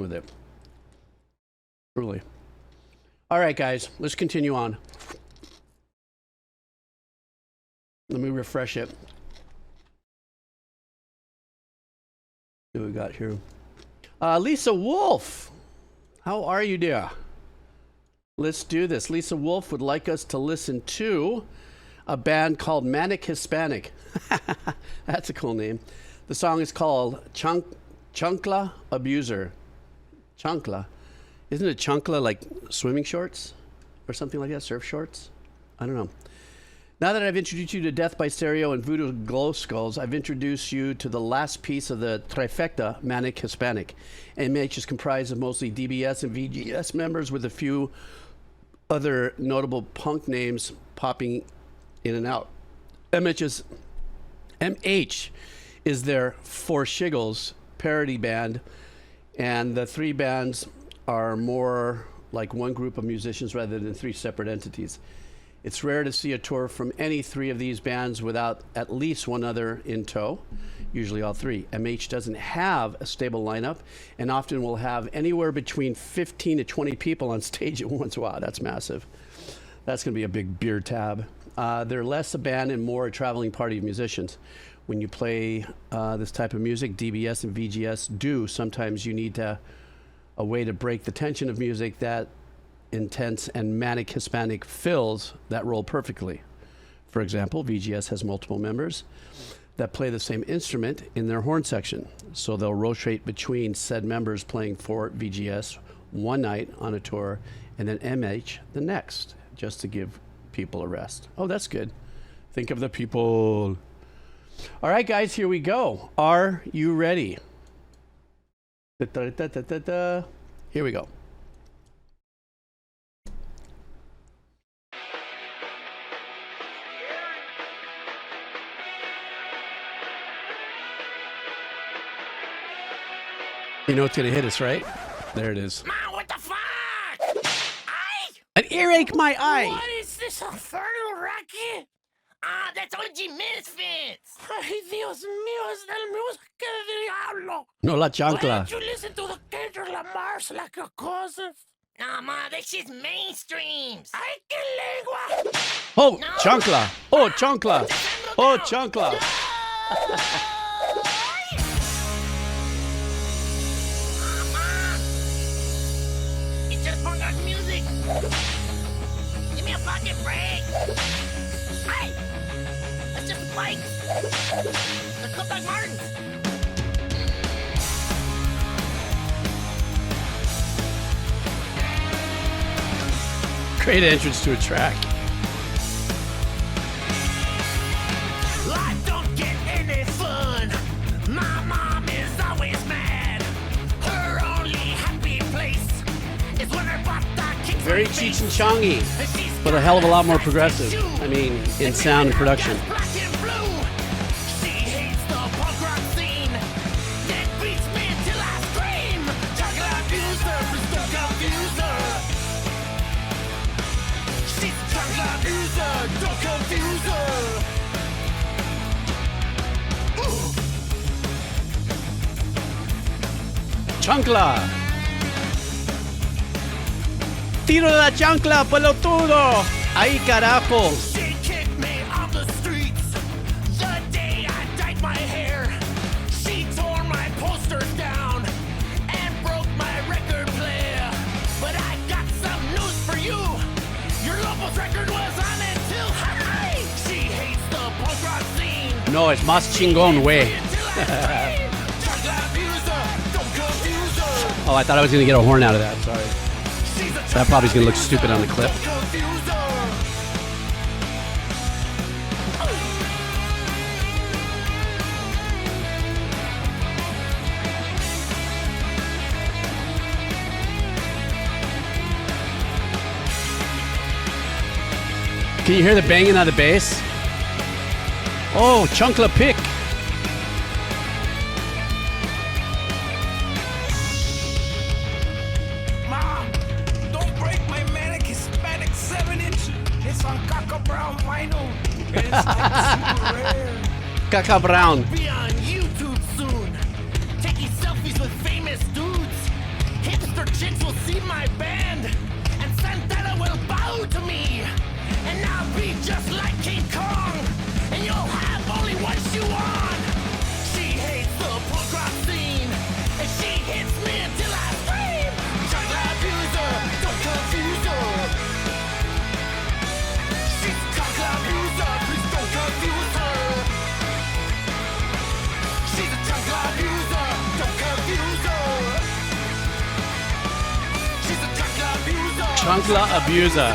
with it. Really. All right, guys, let's continue on. Let me refresh it. See what we got here. Lisa Wolf, how are you, dear? Let's do this. Lisa Wolf would like us to listen to a band called Manic Hispanic. That's a cool name. The song is called Chancla Abuser. Chancla. Isn't it chancla like swimming shorts or something like that? Surf shorts? I don't know. Now that I've introduced you to Death by Stereo and Voodoo Glow Skulls, I've introduced you to the last piece of the trifecta, Manic Hispanic. MH is comprised of mostly DBS and VGS members with a few other notable punk names popping in and out. MH is their For Shiggles parody band, and the 3 bands are more like one group of musicians rather than 3 separate entities. It's rare to see a tour from any 3 of these bands without at least one other in tow, usually all 3. MH doesn't have a stable lineup and often will have anywhere between 15 to 20 people on stage at once. Wow, that's massive. That's going to be a big beer tab. They're less a band and more a traveling party of musicians. When you play this type of music, DBS and VGS do. Sometimes you need a way to break the tension of music that intense, and Manic Hispanic fills that role perfectly. For example, VGS has multiple members. that play the same instrument in their horn section. So they'll rotate between said members playing for VGS one night on a tour and then MH the next, just to give people a rest. Oh, that's good. Think of the people. All right, guys, here we go. Are you ready? Here we go. You know it's gonna hit us, right? There it is. Man, what the fuck? An earache, my eye. What is this infernal racket? Ah, that's OG Misfits. Ay, Dios mío, es la música del diablo. No, la Why chancla. don't you listen to the Kendrick Lamar's like a cousin? Nah, ma, that shit's mainstream. Ay, qué lengua. Oh, No. chancla. Oh, chancla. Oh, chancla. It's just punk rock music. Give me a fucking break. Hey, that's just a bike. They're cooked like Martins. Great entrance to a track. Life don't get any fun. My mom is always mad. Her only happy place is when her papa kicks Very my face. Cheech and Chongy, And she's but a hell of a lot more got progressive. shoes. I mean, in sound and production. Black and blue. She hates the punk rock scene. That beats me till I scream. Chancla abuser, please don't confuse her. She's a Chancla abuser, don't confuse her. Ooh. Chancla. Tiro de la chancla, pelotudo. Ahí, carajo. She kicked me off the streets the day I dyed my hair. She tore my posters down and broke my record player. But I got some news for you. Your Lobos record was on until high. She hates the punk rock scene. No, es más chingón, güey. Until I scream. Chancla abuser, don't confuse her. Oh, I thought I was gonna get a horn out of that. Sorry. She's a That probably is gonna look stupid on the clip. don't confuse her. Can you hear the banging on the bass? Oh, chancla pick. Mom, don't break my Manic Hispanic 7-inch. It's on Caca Brown vinyl. And it's like super rare. Caca Brown. Be on YouTube soon. Taking selfies with famous dudes. Hipster chicks will see my band. And Santana will bow to me. And I'll be just like King Kong. And you'll have only one shoe on. She hates the punk rock scene. And she hits me until I scream. Chancla abuser, don't confuse her. She's a Chancla abuser, please don't confuse her. She's a Chancla abuser, don't confuse her. She's a Chancla abuser. Chancla abuser.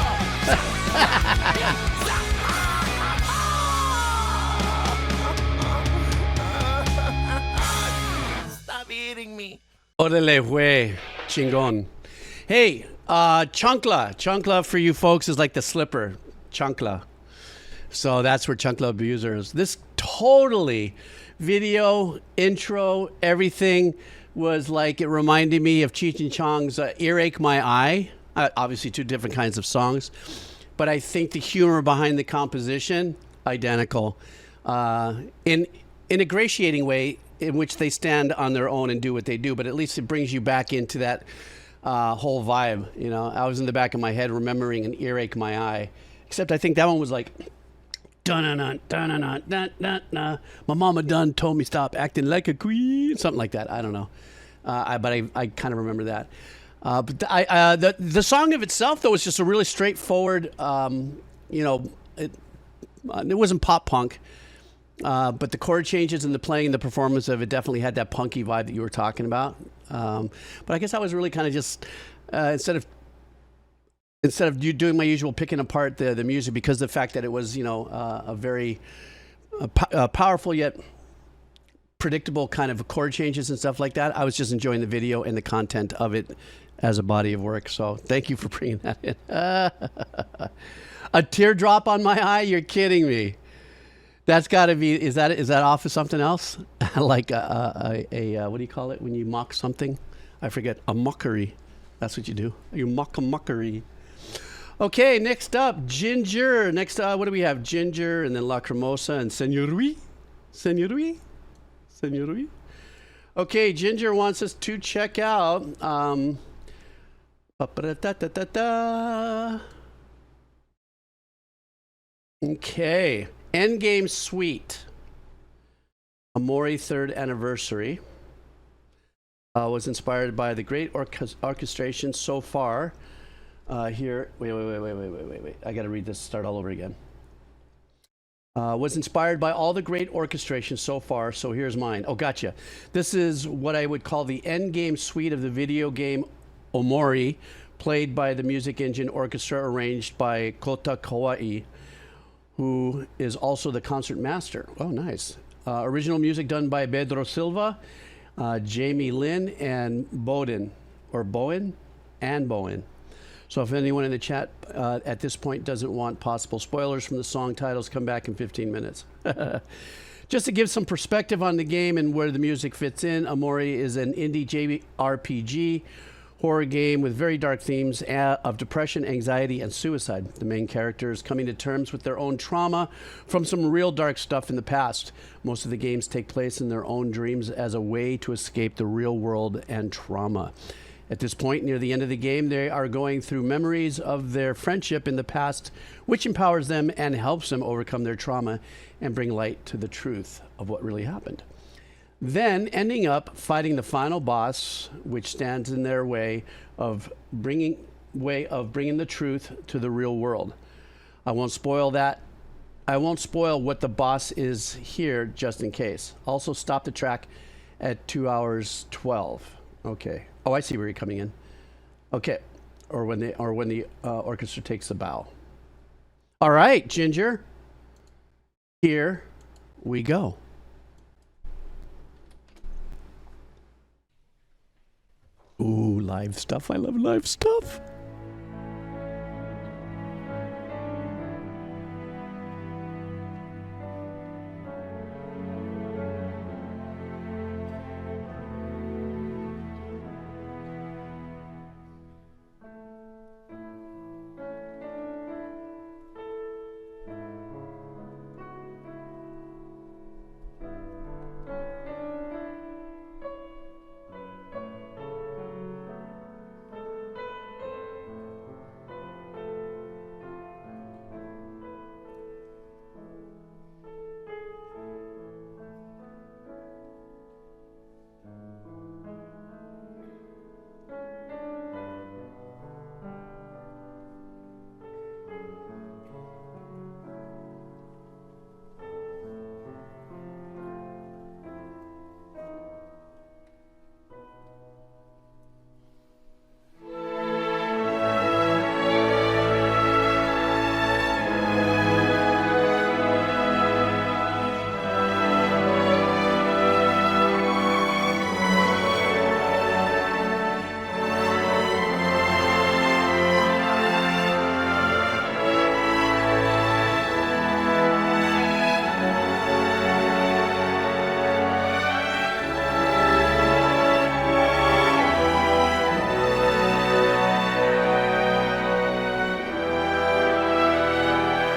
Stop eating me. Órale, güey. Chingón. Hey, chancla. Chancla for you folks is like the slipper. Chancla. So that's where Chancla abuser is. This totally video, intro, everything was like, it reminded me of Cheech and Chong's Earache My Eye. Obviously two different kinds of songs. But I think the humor behind the composition, identical. In a ingratiating way in which they stand on their own and do what they do, but at least it brings you back into that whole vibe. You know, I was in the back of my head remembering an Earache My Eye, except I think that one was like, dun-dun-dun, dun-dun-dun, dun-dun-dun. My mama done told me stop acting like a queen, something like that. I don't know. But I kind of remember that. But the song of itself, though, was just a really straightforward, you know, it wasn't pop punk. But the chord changes and the playing and the performance of it definitely had that punky vibe that you were talking about. But I guess I was really kind of just instead of you doing my usual picking apart the music, because of the fact that it was, you know, a very powerful yet predictable kind of chord changes and stuff like that. I was just enjoying the video and the content of it as a body of work. So thank you for bringing that in. A teardrop on my eye? You're kidding me. That's got to be, is that off of something else? Like what do you call it when you mock something? I forget. A mockery. That's what you do. You mock a mockery. Okay, next up, Ginger. Next, what do we have? Ginger, and then Lacrimosa, and Señorui. Señorui? Señorui? Okay, Ginger wants us to check out... Okay, Endgame Suite. OMORI 3rd Anniversary. Was inspired by the great orchestration so far. Here, wait. I got to read this, start all over again. Was inspired by all the great orchestration so far, so here's mine. Oh, gotcha. This is what I would call the endgame suite of the video game OMORI, played by the music engine orchestra arranged by Kota Kawai, who is also the concert master. Oh, nice. Original music done by Pedro Silva, Jamie Lynn, and Bowen. So if anyone in the chat at this point doesn't want possible spoilers from the song titles, come back in 15 minutes. Just to give some perspective on the game and where the music fits in, OMORI is an indie JRPG horror game with very dark themes of depression, anxiety, and suicide. The main characters coming to terms with their own trauma from some real dark stuff in the past. Most of the games take place in their own dreams as a way to escape the real world and trauma. At this point, near the end of the game, they are going through memories of their friendship in the past, which empowers them and helps them overcome their trauma and bring light to the truth of what really happened. Then ending up fighting the final boss, which stands in their way of bringing the truth to the real world. I won't spoil that. I won't spoil what the boss is here, just in case. Also, stop the track at 2 hours 12. Okay. Oh, I see where you're coming in. Okay. Or when the orchestra takes the bow. All right, Ginger. Here we go. Ooh, live stuff. I love live stuff.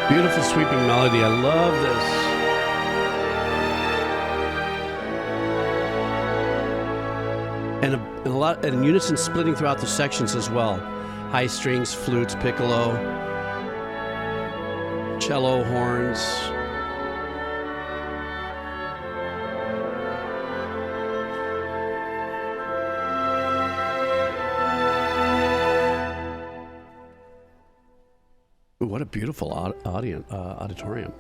Beautiful sweeping melody. I love this. And a lot in unison splitting throughout the sections as well. High strings, flutes, piccolo, cello, horns. Ooh, what a beautiful auditorium.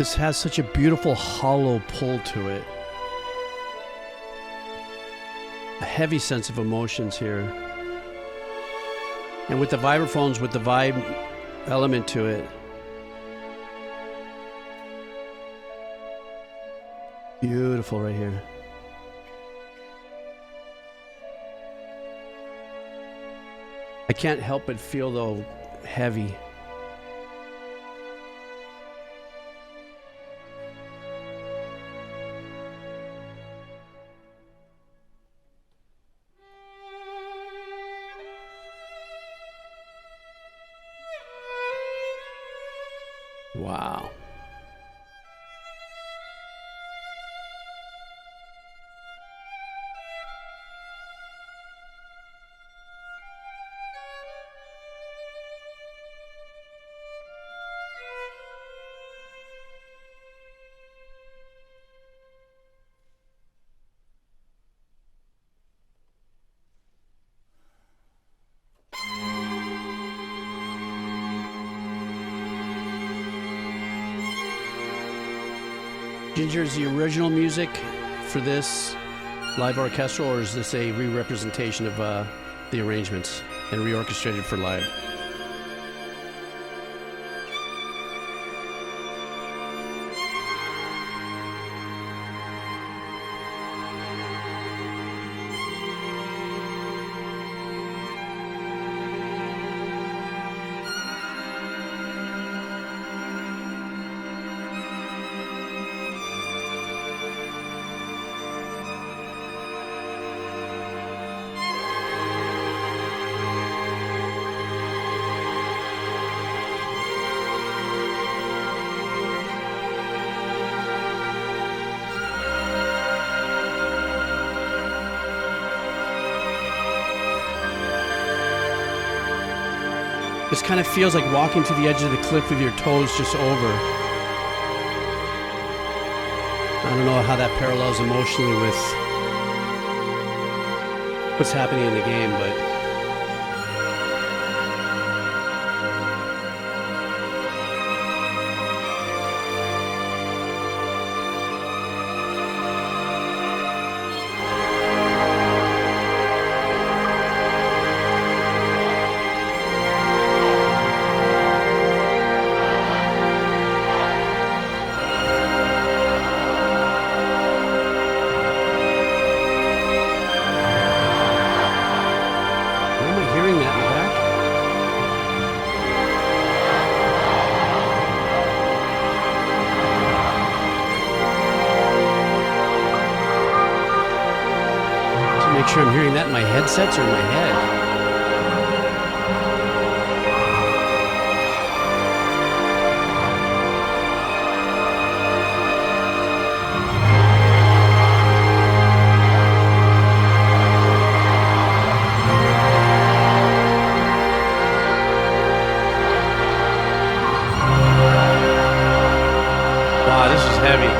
This has such a beautiful hollow pull to it. A heavy sense of emotions here. And with the vibraphones, with the vibe element to it. Beautiful right here. I can't help but feel though heavy. Wow. Ginger, is the original music for this live orchestral, or is this a re-representation of the arrangements and reorchestrated for live? This kind of feels like walking to the edge of the cliff with your toes just over. I don't know how that parallels emotionally with what's happening in the game, but sure I'm hearing that in my headsets or in my head. Wow, this is heavy.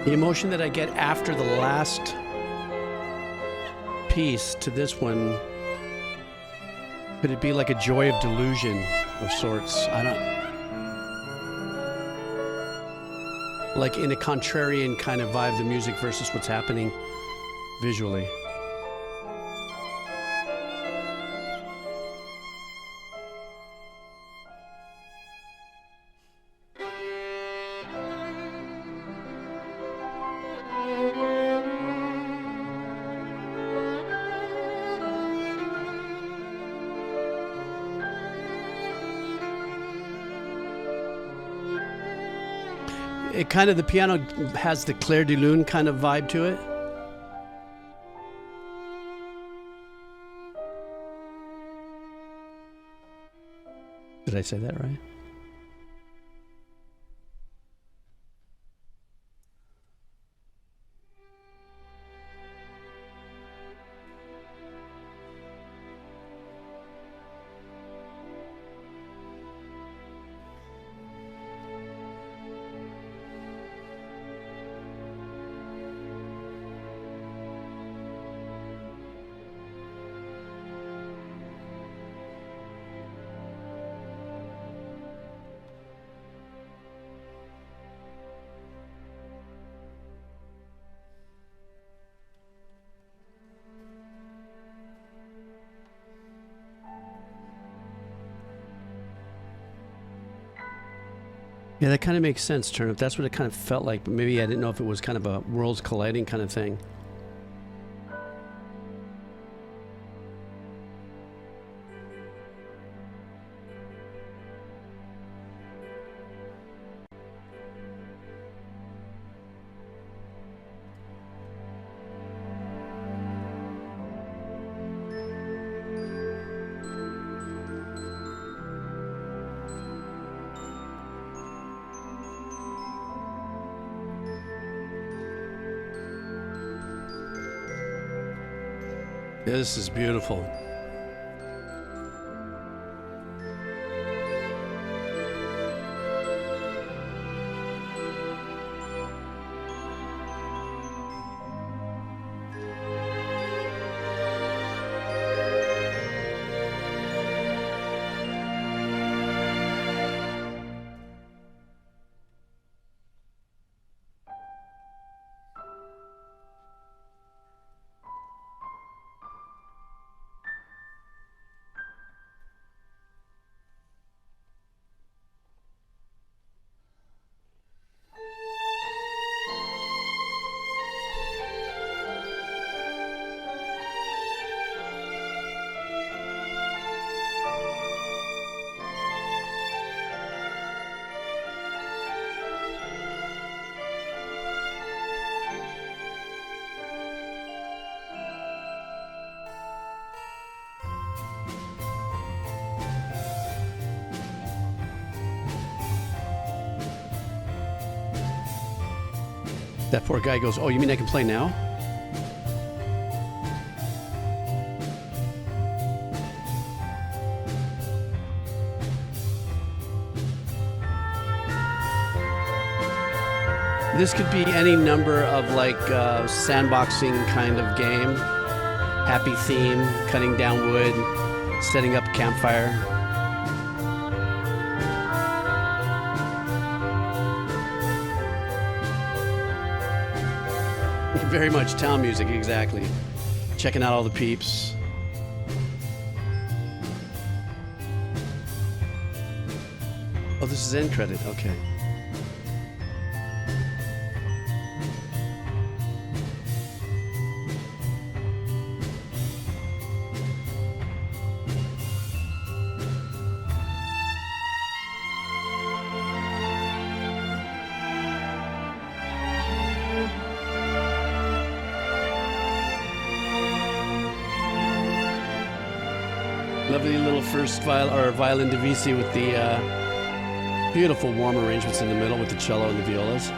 The emotion that I get after the last piece to this one, could it be like a joy of delusion of sorts? I don't... Like in a contrarian kind of vibe, the music versus what's happening visually. It kind of, the piano has the Clair de Lune kind of vibe to it. Did I say that right? Yeah, that kind of makes sense, Turnip. That's what it kind of felt like, but maybe I didn't know if it was kind of a worlds colliding kind of thing. Yeah, this is beautiful. That poor guy goes, "Oh, you mean I can play now?" This could be any number of like sandboxing kind of game. Happy theme, cutting down wood, setting up campfire. Very much town music, exactly. Checking out all the peeps. Oh, this is end credit, okay. Lovely little first violin divisi with the beautiful warm arrangements in the middle with the cello and the violas.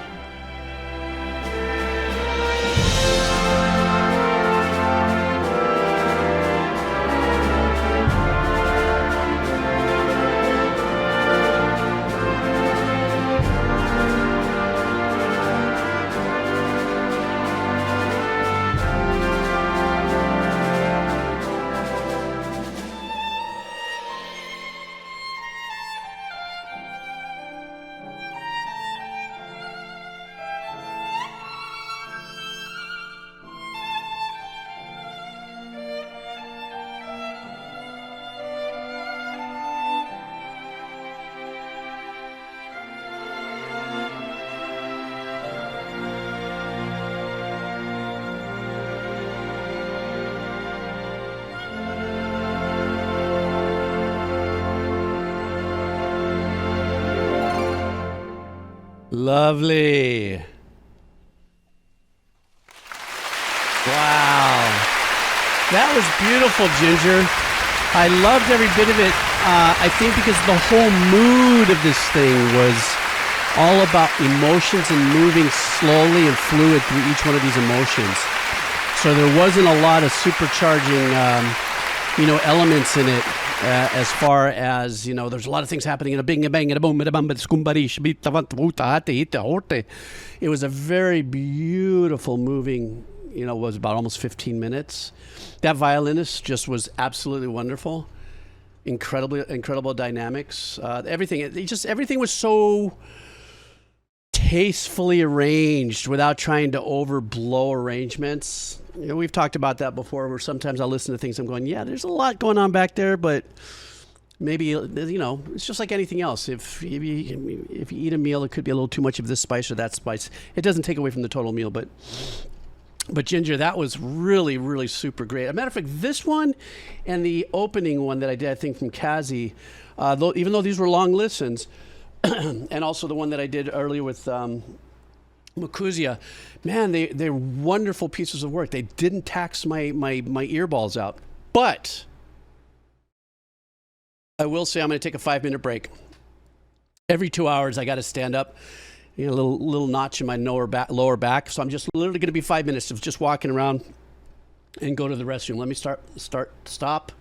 Lovely. Wow. That was beautiful, Ginger. I loved every bit of it. I think because the whole mood of this thing was all about emotions and moving slowly and fluid through each one of these emotions. So there wasn't a lot of supercharging, elements in it. As far as, there's a lot of things happening in a bing, a bang, and a boom, and a bum, and it was a very beautiful moving, it was about almost 15 minutes. That violinist just was absolutely wonderful. Incredible dynamics. Everything was so tastefully arranged without trying to overblow arrangements. We've talked about that before, where sometimes I'll listen to things I'm going, yeah, there's a lot going on back there, but maybe, it's just like anything else. If you eat a meal, it could be a little too much of this spice or that spice. It doesn't take away from the total meal, but Ginger, that was really, really super great. As a matter of fact, this one and the opening one that I did, I think from Kazi, even though these were long listens, and also the one that I did earlier with Makuzia, man, they're wonderful pieces of work. They didn't tax my earballs out. But I will say I'm going to take a 5-minute break. Every 2 hours, I got to stand up. A little notch in my lower back. So I'm just literally going to be 5 minutes of just walking around and go to the restroom. Let me stop.